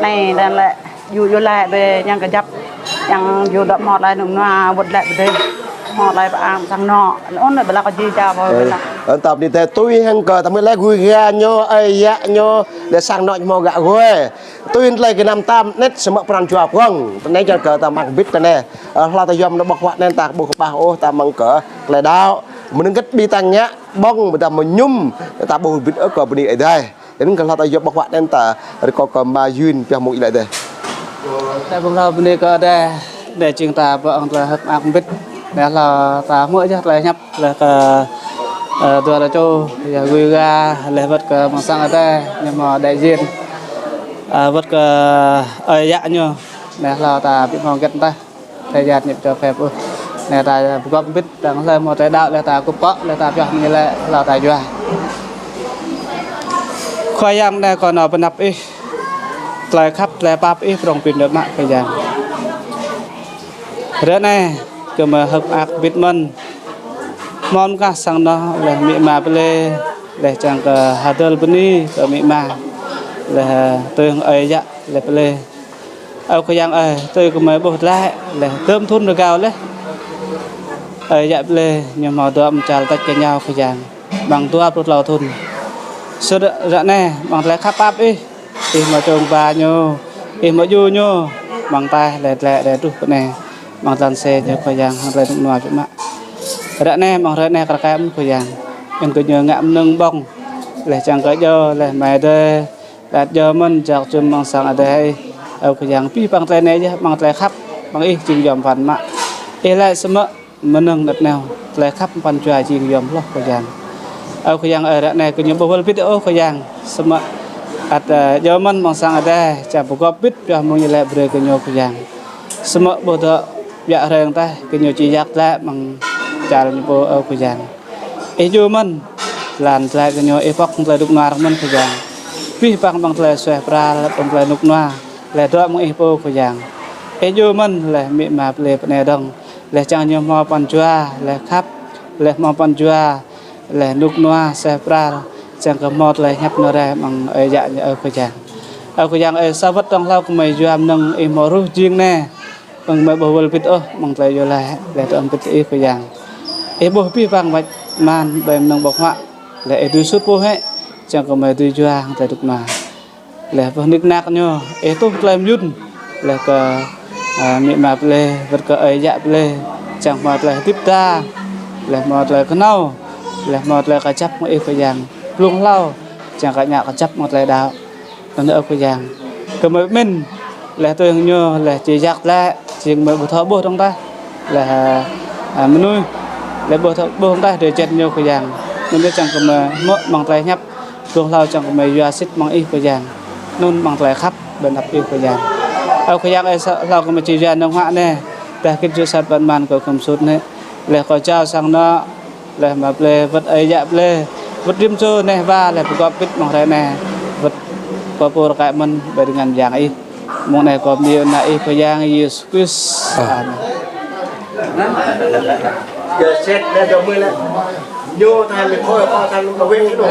này là lại vô lại về nhang cái dập nhang vô đậm mò lại nó vượt lại bên đây mò lại sang nọ ôn lại là có gì chào vào tập đi thế tôi hăng cờ tao mới lấy gùi ga nhô ai dạ nhô để sang nọ mò gạo gue tôi lấy cái năm tam nét sẽ mất phần chuột không nãy cho cờ tao mang biết cái này lo tao yom nó bọc quạt nên tao buộc ba ô tao mang cờ lại đau mình đừng đi tăng nhá bong tao mà nhum tao buộc biết ở cờ bên này đây đến cái lo tao yom bọc quạt nên tao có cầm ba duyên cho một lại đây tại vùngเราbên đây có đây để chúng ta vợ là hợp ăn biết để là ta mỗi chắc là nhấp là tôi là châu gửi ra là vật bằng sang ở đây nhưng mà đại diện vật ở dạ nhờ để là ta bị mong kết ta thời gian nhập cho phép để ta góp biết đang lên một cái đạo là ta cũng có là ta cho như là ta doa khoai yang đây còn ở bên nắp ý lại khắp lại bắp ý trong pin được mạng thời gian rồi này cơ mà hợp ác biết mình món cả sang đó là mẹ mà bê để chẳng cả hạt đơn bên đi ở mẹ mà là tôi ấy dạ là bê ở cái giang ấy tôi cũng mới bột lại là tôm thun được cao đấy ấy dạ bê nhưng mà tôi âm trà tách cái nhau cái giang bằng tôi áp lò thun số đó này bằng lại khắp áp đi thì mà trồng bà nhô thì mà du nhô bằng tay để đục cái này bằng dàn xe cho cái giang hoặc là đụng nồi chỗ mạng đã nè bằng rễ nè các em của giang em cứ nhớ ngạm nâng bông để chẳng có giờ để mày đây đạt giờ mình chọc chum bằng sáng ở đây ở cái giang pi bằng tay này chứ bằng tay khắp bằng ít chừng dòm phần mạng để lại sớm mình nâng đặt nào lại khắp phần trà chừng dòm lóc của giang ở cái giang ở đã nè cứ nhớ bao video của giang sớm giờ mình bằng sáng ở đây chả có biết cho mọi người lại bơi cái nhô của giang sớm bao giờ dạ rèn tay cái nhô chỉ giặc lại bằng trả lại bộ ở cái giang ấy vô mình làm lại cái nhô epoch lại đục noa mình cái giang vì bằng lại xoay ra bằng lại đục noa lại đỡ một epoch cái giang ấy vô mình lại mẹ mà lại này đồng lại chẳng nhô mò pan chua lại khắp lại mò pan chua lại đục noa xoay ra chẳng có một lại nhấp nó ra bằng ở dạ ở cái giang ở sao vất trong lâu của mày vô am nâng em mò rú riêng nè bằng mày bầu bít ơ bằng lại vô lại để tụi em bít cái giang bố pi vàng bạch man bèm nông bọc họa lại đuôi suốt bố hết chẳng có mấy đuôi choang tại đục nào lại vẫn nước nạc nhô tốt làm yun là cả mẹ mà lê vật cả ấy dạ lê chẳng mà lại tiếp ta lại một lại cái nâu lại một lại cả chấp một cái giang luôn lâu chẳng cả nhà cả chấp một lại đào còn nữa cái giang cái mấy mình lại tôi nhô là chỉ giặc lại chỉ mấy bữa thọ bố trong ta là mình nuôi để bố không ta để chết nhiều cái giang nên để chẳng có mà mất bằng tay nhấp luôn lâu chẳng có mà doa xích bằng y cái giang nôn bằng tay khắp bên đập y cái giang ở cái giang ấy lâu có mà chỉ ra nông họa nè để cái chưa sát bản màn của cầm sút này để khỏi trao sang nó để mà lê vật ấy dạ lê vật đêm trưa này và để có biết bằng tay này vật có bồ cái mình về dengan giang y món này có nhiều này cái giang Jesus giờ xét lên đầu mươi lên vô thay mình thôi qua thay luôn đầu viên cái đồ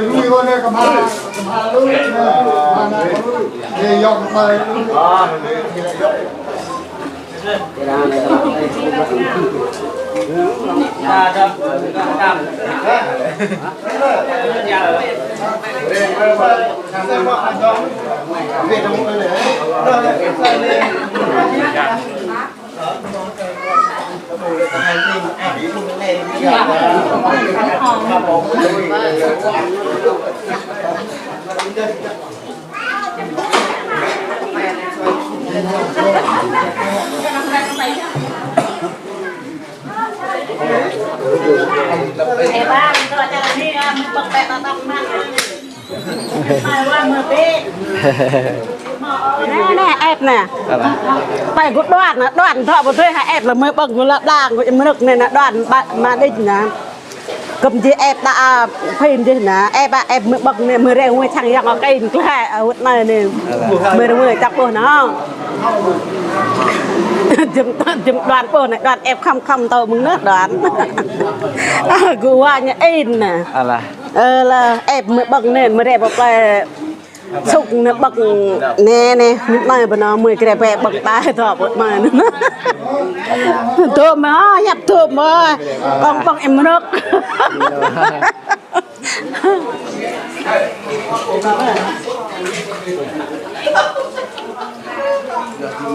lui con này cầm hà lui này dọc mày ba tôi cho đi mình bật bẹt tao tao mang mà qua mở bê nè ép nè phải có đoạn thọ một thuê hai ép là mới bật là đàng mới được này là đoạn mà đích nè cầm gì em đã phim chứ nè em mới bật này mới ra ngoài thằng giang ở cây cái ở này này mới ra ngoài chặt bò nó chụp đoàn bò này đoàn em không tàu mừng nước đoànกูว่าเนี่ยอินน่ะlà em mới bật này mới ra bật lại sục nó bật nè nè này bên nó mới cái bè bật tay thọ bật mà tôm mà nhập tôm mà con em nước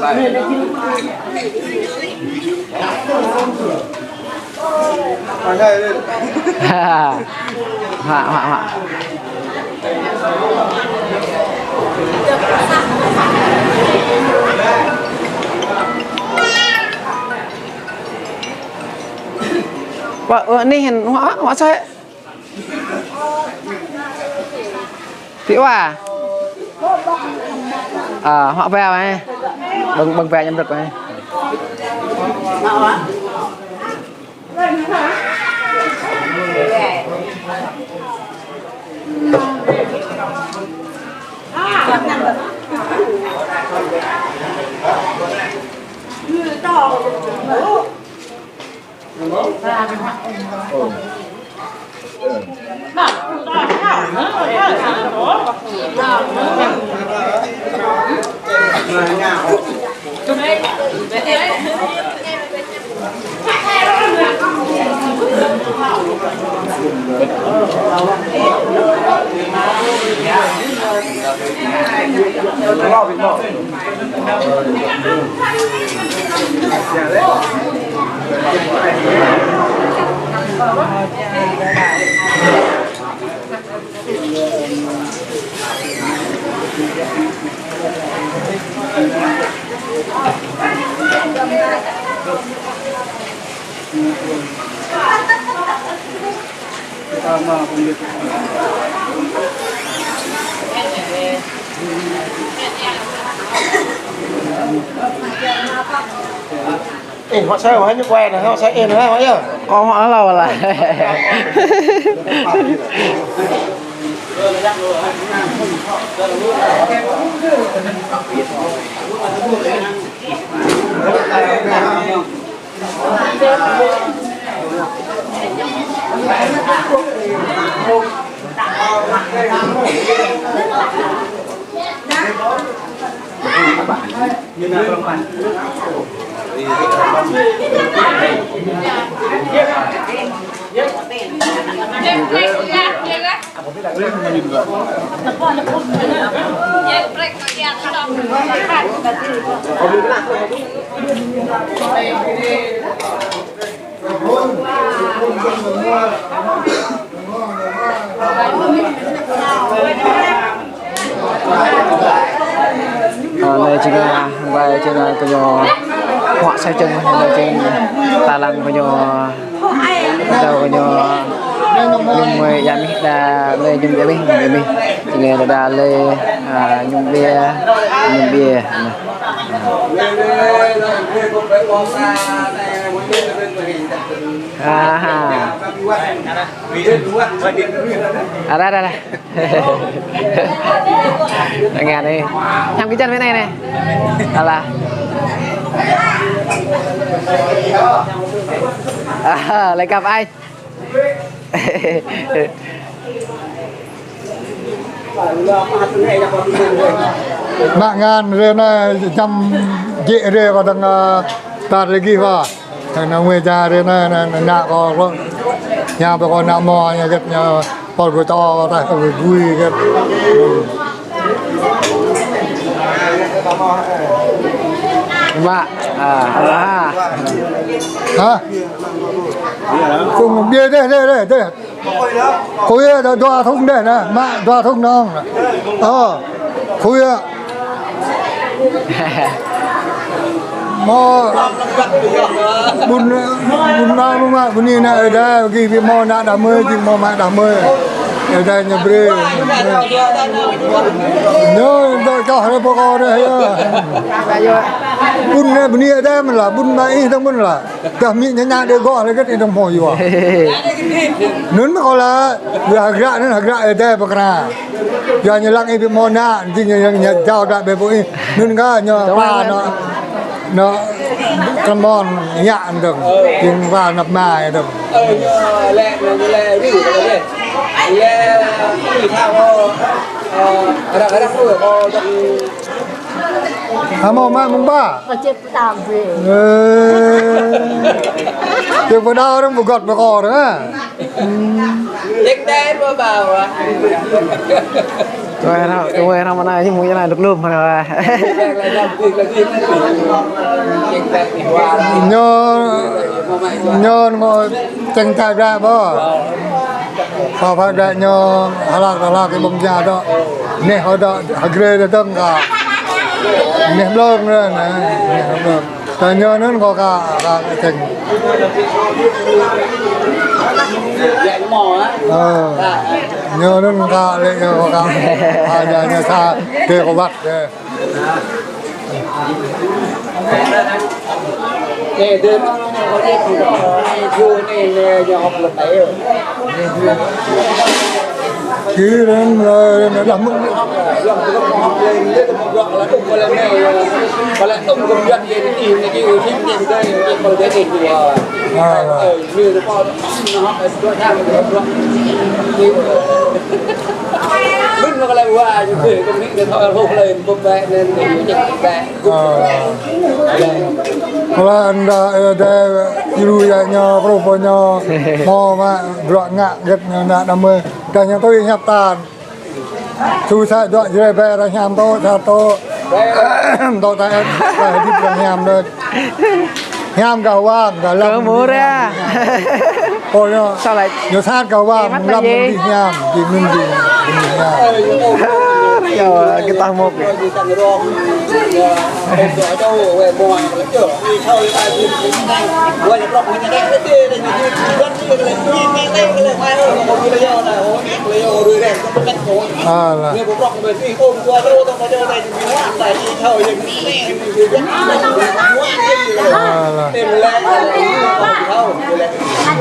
họaนี่เห็นหัวใช่พี่ว่าhọ về này bằng về nhầm được này họ sẽ hỏi như quen này họ sẽ in hay hỏi nhá con họ lâu là này chính là về trên là có họa sai chân này trên ta lăng có đầu có nhung người già mi đà lê nhung già mi chỉ nghe đà lê nhung bia đây nghe đi nhắm cái chân bên này này là lại gặp anh mạng ngàn rồi này chăm dễ rồi còn đang tạt lagi vào thằng nào người già rồi này nạ còn nhà bà con nạ mò nhà gặp nhà con của to ta vui gặp mà hả cùng bia đây khối đoa thùng đây nè mạ đoa thùng nó khối mò bún nang luôn mà bún này này đây cái mò nạ đam mê chừng mò mạ đam mê ở đây nhà bê nhớ tôi cho hai bố con đây bún này bún ở đây mình là bún mai thằng bún là cả miệng nhà để gọi là cái gì đồng hồ gì vậy nướng mà còn là hạt gạo nên hạt gạo ở đây bạc ra giờ như lăng em bị mòn nạ thì nhà chào đại bề bụi nướng cái nhờ ba nó con mòn nhạn được nhưng vào nạp mài được lẹ ví dụ là lẹ người thao ở đây mau mong ba chết tạm về được vào đâu đó một gọt vào cò nữa đếch đen vào vào Tụi em không này chứ muốn cái này được luôn mà nhờ mà tranh tài ra bơ họ phải ra nhờ là cái bông già đó nè họ đó họ ghê được tất cả nè lớn nữa nè tại nhờ nó có cả cái tranh nhờ nó cả lại có cả nhà xa để có bắt nè đến nó vô này nhà học là phải khi đến rồi nó làm học lên cái gọi là tung lên này và lại tung công dân về cái gì này cái chính trên đây cái phần đấy thì như nó có nó học ở thang mình nó lại qua như thế công việc thôi không lên công việc nên thì nhận về kalau anda ada irunya proponya mau ma gerak ngak get nak nama dan yang tu ingat tan susah dok jadi bayar nyam tu satu tu tak di nyam tu nyam kawan dalam murah pokoknya nhiều sát kawan làm đi nham di mindi Trời cái tao một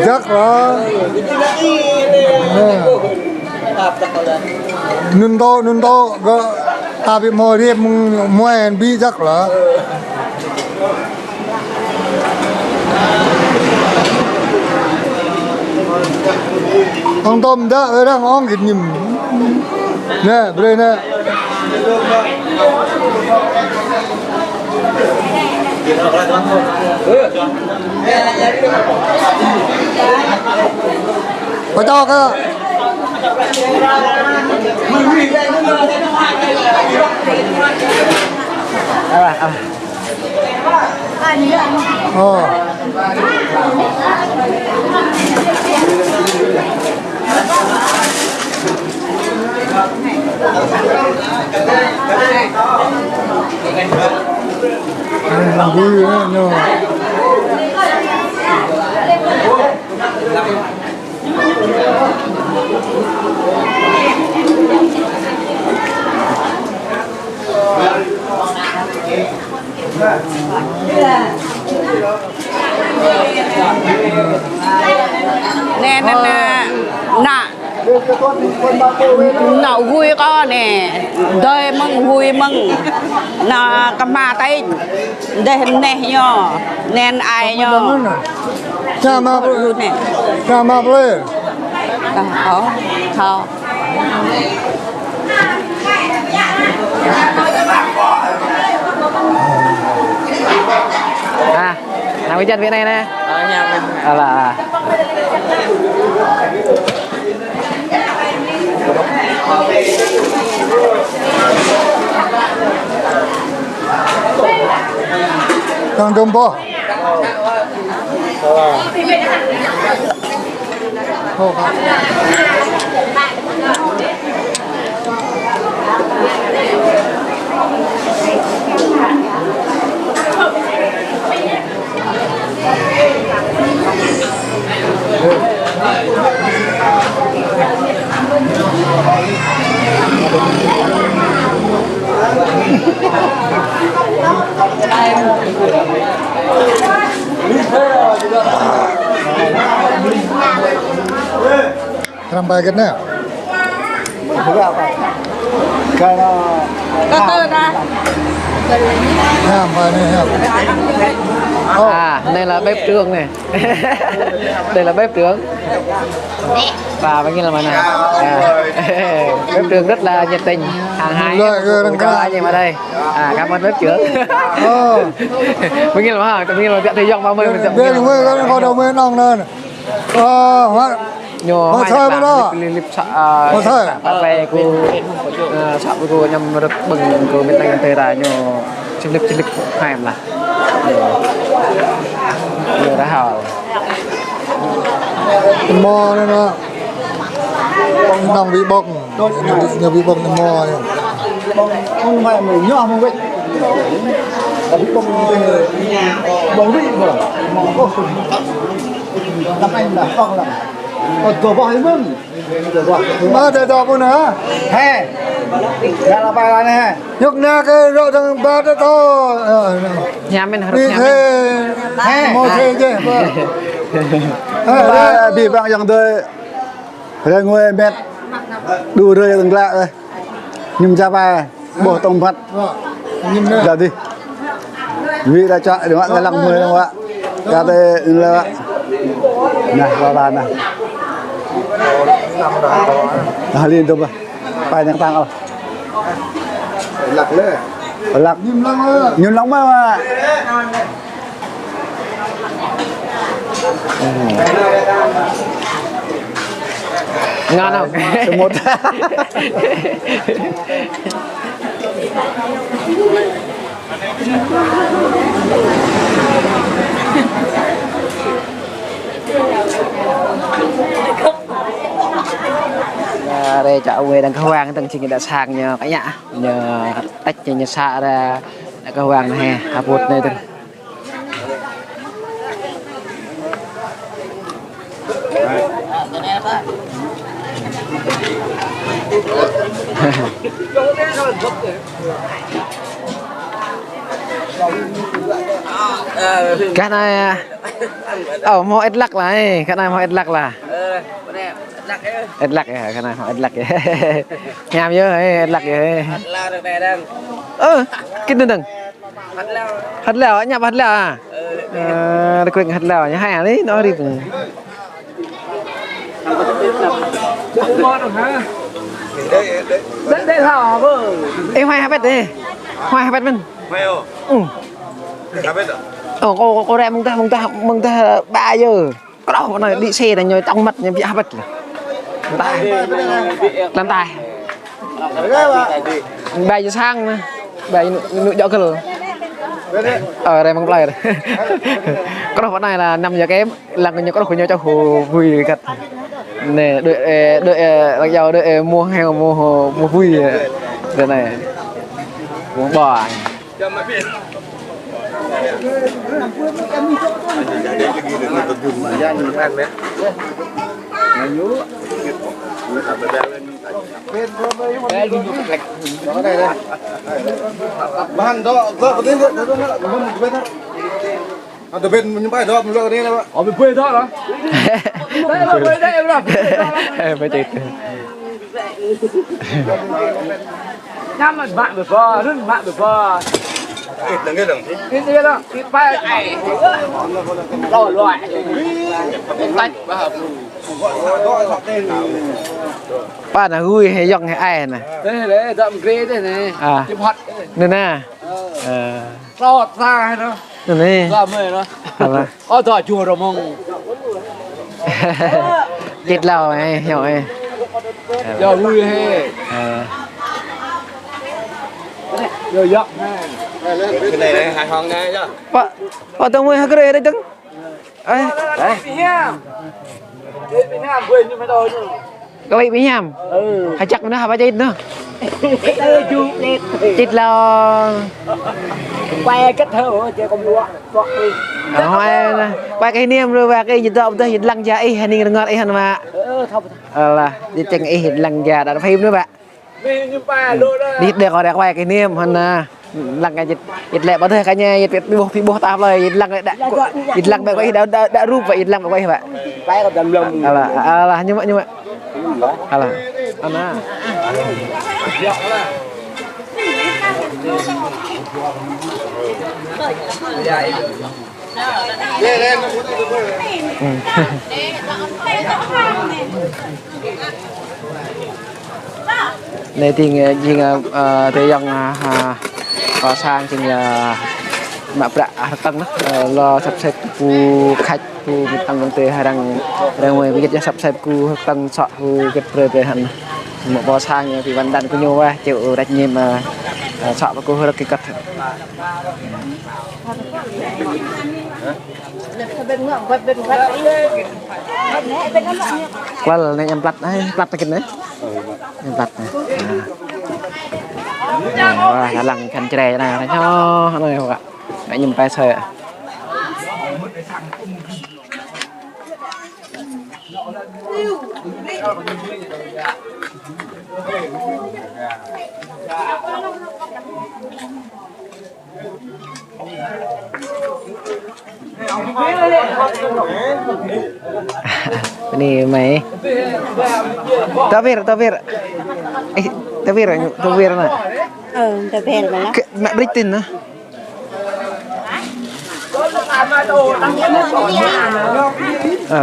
chắc là nun to có tapi mau dia mau bi chắc là ông tôm đã ở đang ngon kịp nhìm nè đây nè có cho cái vui nữa nè nậu vui con nè đời mừng vui mừng là cầm ma tay đây nè nhо nên ai nhо cha ma nè cha ma lên thao làm cái chân phía này nè là Tang dombo. bài cái nào cái nó Có tư ra. ham bài này ham À, đây là bếp trưởng này. Đây là bếp trưởng. Và bên kia là mình này. Bếp trưởng rất là nhiệt tình, hàng hai cho anh em ở đây. Cảm ơn bếp trưởng. Bên kia là bên kia là tiện thời gian 30 mình chậm. bên mới có đầu mới nong lên Nhô Mà thôi mà đó. lip Mà thôi. bạn bè cô sợ với cô nhầm rất bừng cô bên tay tê ra nhô chích lip hai em là nhô đã hào mò này nó nong bị bông nhiều bị bông mò không phải mình nhỏ không vậy bị bông vị mà có làm anh là con là còn tổ bò hay mừng mà để đọc nữa hè ra là bài này nhúc na cái rộ thằng ba đó to nhà mình đi thế mò thế chứ bị bạn rằng tôi rồi ngồi mệt đủ rồi từng lạ rồi nhưng ra bài bỏ tông phật giờ đi vì đã chọn đúng không? Là 50 đúng không ạ? Ra đây là này vào bàn này. Liên tục rồi. Phải nhắc tăng không? lạc lên Lạc nhưng lắm mà. Ngon không? Số 1. Đây chợ quê đang có hoàng từng trình đã sang nhờ cả nhà nhờ tách nhờ xạ ra đã có hoàng này hạt bột này từng cái này ở mọi ít lắc này cái này mọi ít lắc là ít lắc cái này mọi ít lắc nhàm nhớ ít lắc vậy cái đừng hạt lèo nhà hạt lèo à được quyền hạt lèo nhá hay đấy nói đi Đây hả vợ em hoài hai bét đi hoài hai bét mình cô ra mong ta 3 giờ có đâu này đi xe này nhồi trong mặt nhồi bị bật làm tài 3 giờ sang mà 3 giờ nụ dạo cơ ở đây mong play rồi có đâu này là 5 giờ kém là người có đâu nhau cho hồ vui thật nè đợi giàu đợi mua heo mua vui cái này uống bò bahan đó vợ bên đó bên đó từ bên những bài đó mình đây là ở bên quê đó đó đây là quê đây là phải chết nhắm mà bạn được bò rất bạn được bò ít là nghe đừng ít đi đó ít phải này rồi loại tách ba là vui hay dọn hay ai này đây đậm ghê thế này chụp hot nên nè lọt ra hay đó nên nè ra mày đó ở tòa chùa rồi mong chết lâu này hiểu này giờ vui hay giờ dọn cái này hài hòn nha chứ bà tao mới hơi cái đây đứng ấy đấy Việt Nam quên như mấy đôi nữa cái bị nhầm hay chắc nó hai ba chết nữa chết lo quay kết thơ chơi con đua quay cái niêm rồi và cái gì đó tôi hiện lăng già ấy hay nên ngon ấy hả mà là đi chừng ấy hiện lăng già đã phim nữa bạn đi để gọi để quay cái niêm hơn lăng cái dịch lẹ bao thời cái nhà dịch bị buộc tao lời dịch lăng bạn quay đã rúp vậy dịch lăng bạn quay vậy cái có đầm lông là như vậy là anh á này thì riêng thế rằng có sang thì mà bạ tăng lo sắp xếp cu khách cu tăng công ty hay đang ngoài bây giờ sắp xếp cu tăng sọ cu cái pre hẳn một bò sang thì văn đàn cu nhau qua chịu đặt nhiệm mà sọ và cu hơi cái cắt qua là này em plắt cái đấy em plắt này là lằng khăn chè này thấy cho này không ạ nãy nhìn tay sợi ạ ini mày tavir nè tavir mà mẹ Britain nữa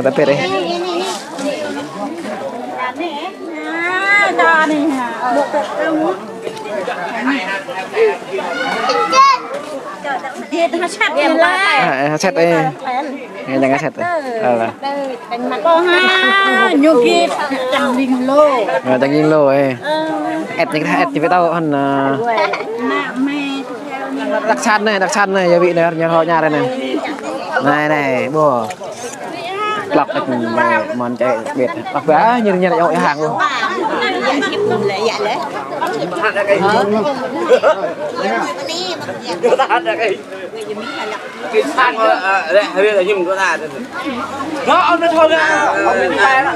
tavir đấy set đây nghe jangan set là nyukit chẳng đình lô chẳng đình lô ấy ẹt những cái ẹt thì phải tao hơn đặc sản này gia vị này nhà họ nhà đây này bò lọc được món chạy biệt lọc giá như nhà lại hàng luôn cái sang đây hơi là nhưng có là nó ông nó thôi ra ông đi về đó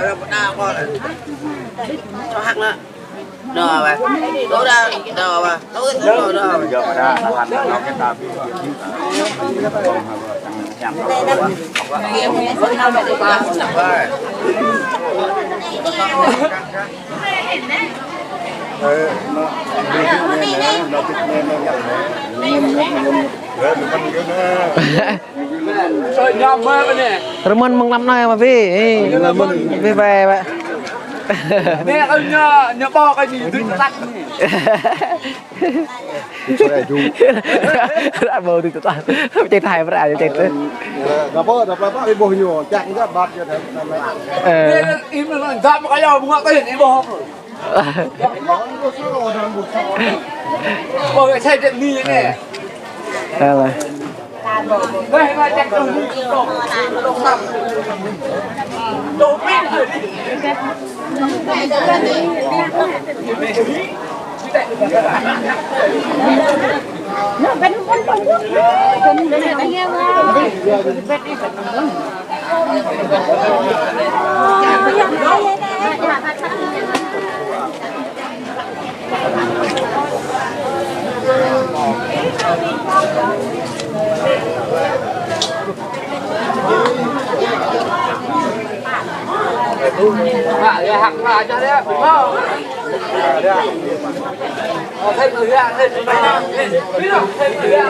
cho hắc nữa đó mà đó ra đó mà đó giờ mà ra nó thành nó cái ta Remen menglam nay mà vi về vậy nè ông nhớ bo cái gì đứng tắt đã bơ thì tao chơi thai phải ai chơi thế đập bơ đi bồi nhiều chạy ra bạt cho đấy im nó dám cái nào cũng có hiện bo bo cái xe điện đi này là đây mà chạy đồ đồ pin nó bên hạt vào cho đấy, đúng không? Thêm thử ra, thêm thử ra, thêm thử ra.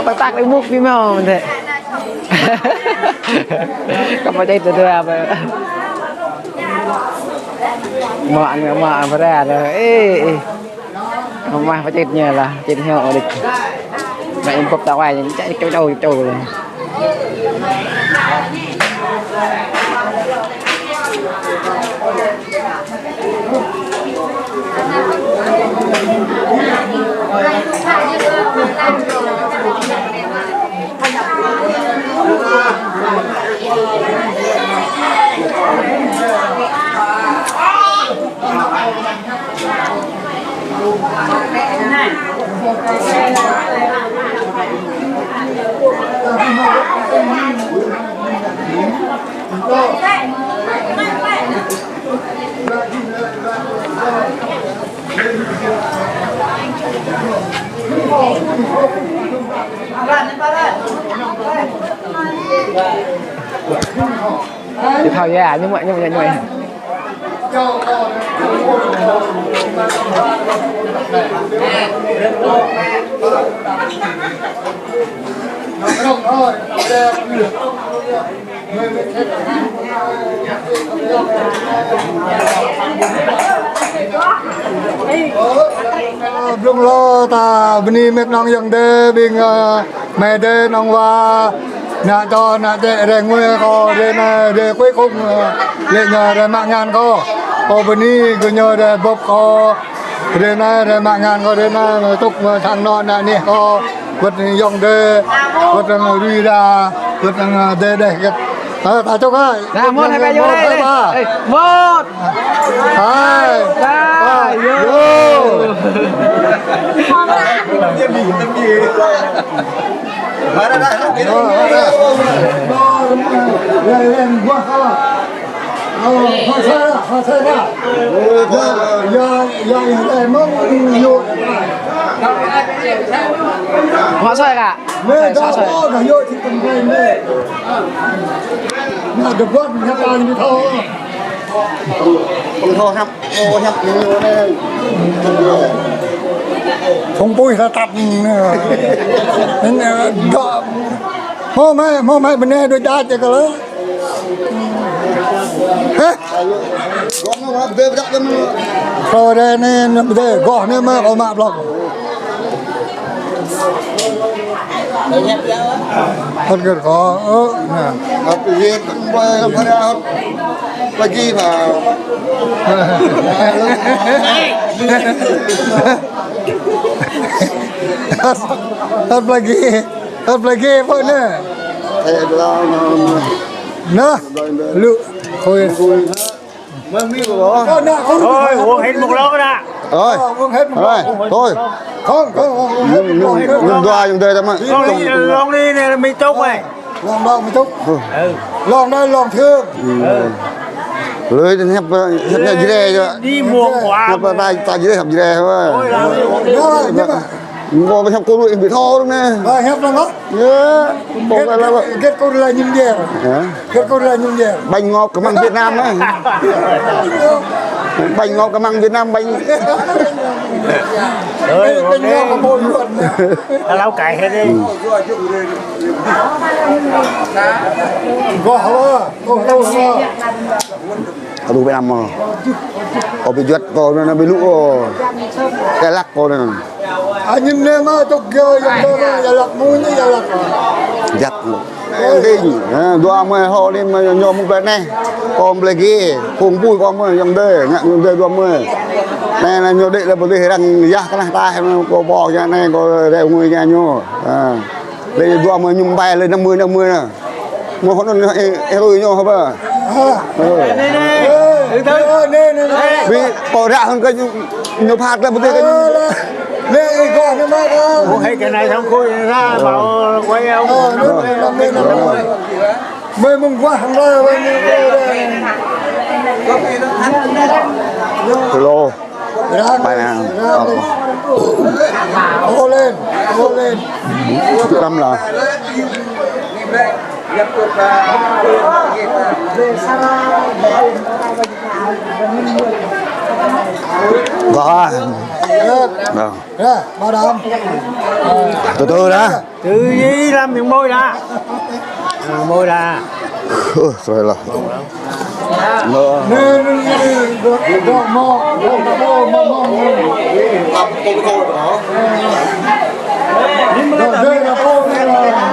Có tạc cái múc phim nào mình thế không có chơi từ từ à mà phải ra rồi không mà phải chết nhờ là chết theo địch mẹ em cột tao ai những chạy cái đầu rồi thì thôi yeah nhưng mà Belum lo ta beni mek nong yang de bing mẹ de nong wa na cho na de re ngwe ko de cuối cùng le nhờ de mạng ngàn ko beni ko nhờ de bop ko de na de mạng ngàn ko de na tuk thang nọ na ni ko vật yong de vật rui ra vật de ta chúc ơi nào một hai ba vô đây một hai ba vô họ xoay cả được quá nhắc ăn đi thôi không thôi nhấp nhiều này không bùi ra tập nên đó mô mày bên này đôi đá chứ cơ lớn hả rồi đây nên bây giờ gõ nên mà có map lọc thật good có nè tự nhiên cũng không phải đâu lagi vào thật lagi vậy nè nè lự thôi thôi uống hết một lon đã rồi thôi không đừng doa chúng tôi mà lon đi này mình tốt này lon đâu mình tốt lon đây lon thương lưới nhấp gì đây đi mua quả nhấp tay gì đây học gì đây thôi mua cái cô bị thô đúng nè hẹp lắm đó kết cô là nhung dè kết cô là nhung dè bánh ngọt cái măng Việt Nam á bánh ngọt cái măng Việt Nam bánh bánh ngọt có môi luôn lau cải hết đi có hả ở Việt Nam mà có bị giật có nó bị lũ cái lắc có này anh nhìn em á tục chơi giờ lật mũi như giờ lật giật kinh doa mày họ đi mà nhom một cái này còn lagi cùng vui con mày yang đây ngạn yang đây doa mày này là nhiều đệ là bởi vì rằng giá cái này ta có bò cái này có đều người nhà nhau đây doa mày nhung bay lên 50 nè mua họ nó tôi nhau hả bà vì bỏ ra hơn cái nhiều phạt là một cái nè gọi nó mai đâu uống hết cái này xong khui ra bảo quay ông mày mừng quá hàng ra bên lô bài nào hô lên tâm là có bảo đảm từ từ đã từ gì làm miệng môi ra môi ra rồi là nên mò đây là cô đây là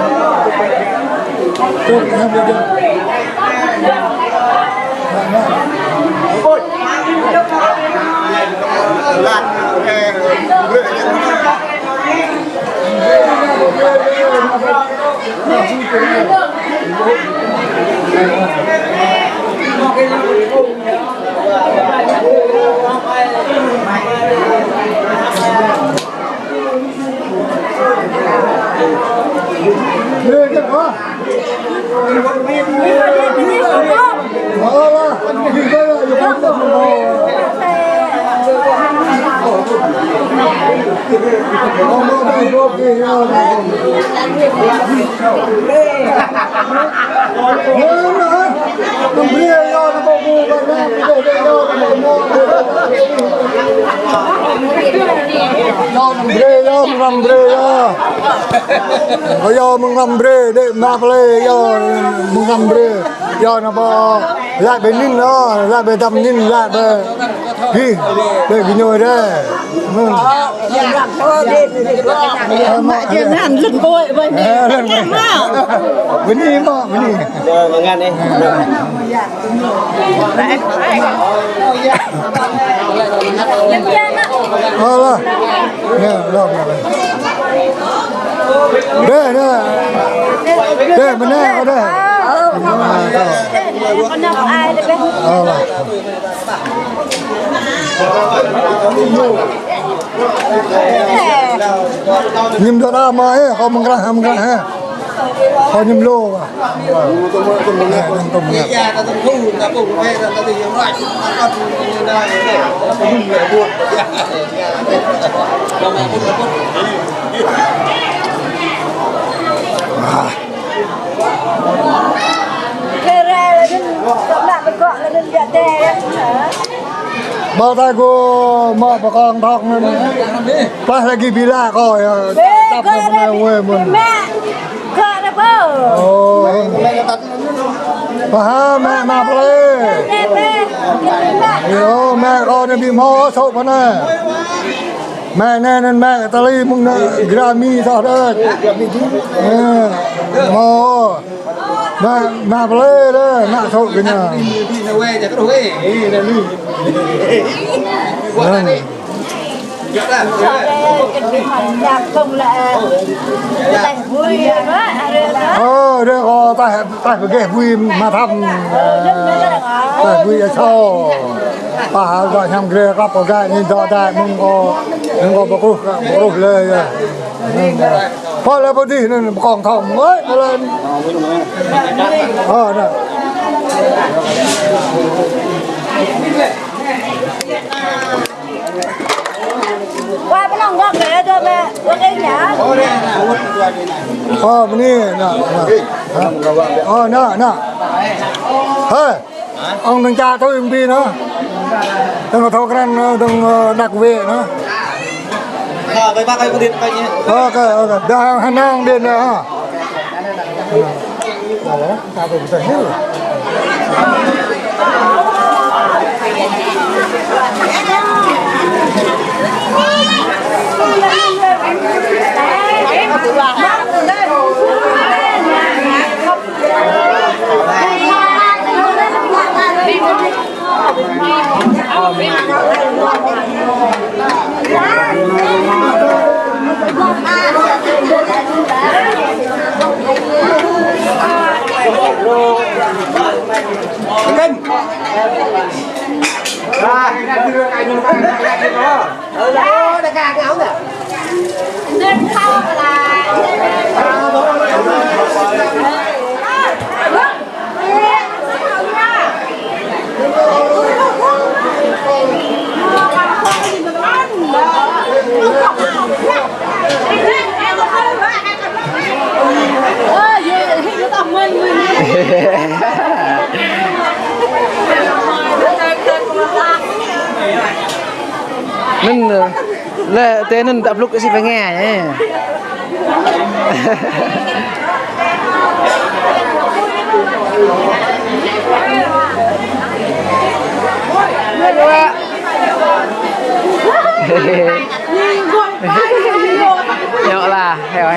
Có do mừng làm bre để mà play do mừng làm bre do nó bỏ lại bên nín nó lại bên tầm nín lại bên gì để cái nhồi đây mà chuyện làm lưng coi vậy bên đi mà bên đi mà ngăn đi là nè rồi đây đây bên đây ở đây con nào ai đấy nhím đó đã mà ấy họ mừng ra ha họ nhím lô mà bao tay cô mà bà con thọc nên pas lagi bila coi đắp nó quê mình Kak ada apa? oh bà mẹ mà play yo mẹ con bị mò sốt mà nè mẹ nên mẹ ta lấy mông Grammy sao đó mò mà play đó mẹ sốt cái nào đây có tại phải ghé vui mà thăm tại vui ở sau bà gọi thăm ghé gặp ở đây nhìn rõ đây mong có bốc rút lên thôi là đi nên còn thòng ấy lên nè qua bên lòng góc để cho mẹ con ấy nhá bên này nè hey ông đừng cha tôi đi nữa đừng có thâu cái đừng đặt về nữa với bác ơi có điện coi nhé ok đây hai nàng điện này ha sao tôi phải hiểu nên là tên nên tập lúc cái gì phải nghe nhé nhỏ là heo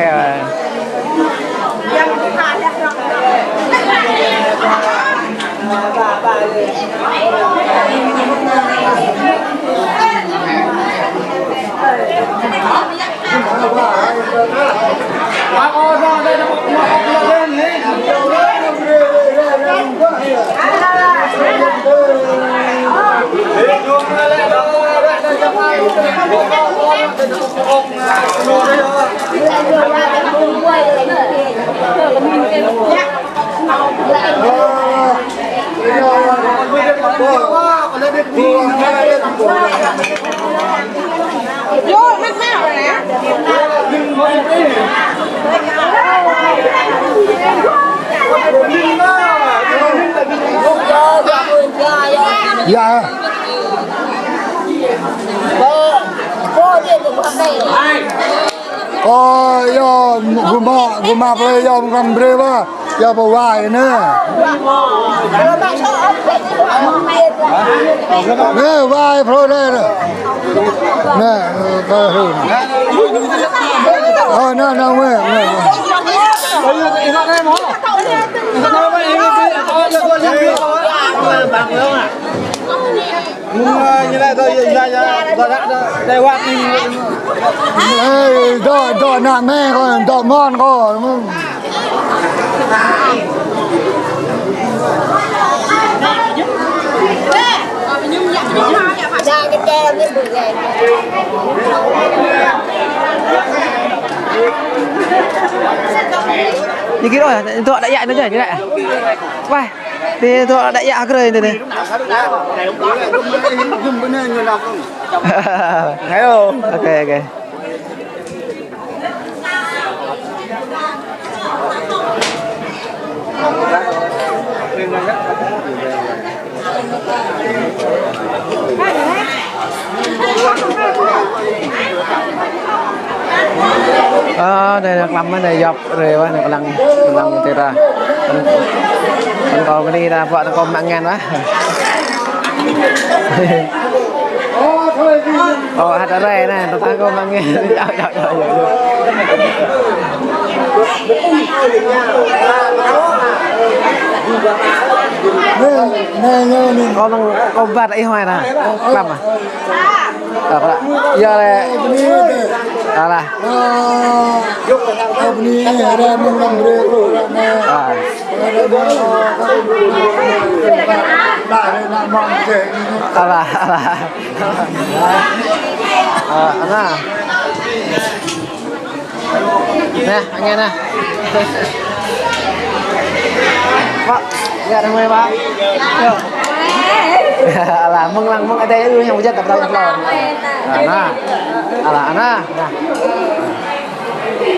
vô mắt mèo này nè Dạ. Yo guma play yo kan breva yo bawai ne. Ne vai pro đây rồi. Nè cơ hư. No mẹ. Như này tôi đây qua đi Đỏ nặng mẹ con đỏ ngon con như kia rồi thọ đại dạ nó chảy như vậy vai thì thọ đại dạ cái này này thấy không? ok ok đây là làm cái này dọc rồi quá này lần thì ra còn cái đi ra vợ con mạng ngàn quá hạt rẻ này tao tăng con mạng ngàn con vặt ấy hoài nè làm à giờ này là Ini ada mengambil ala ana nè anh nghe nè Pak nggak ada mulai Pak ala menglang meng ada yang hujan tak tahu yang lawan ana nah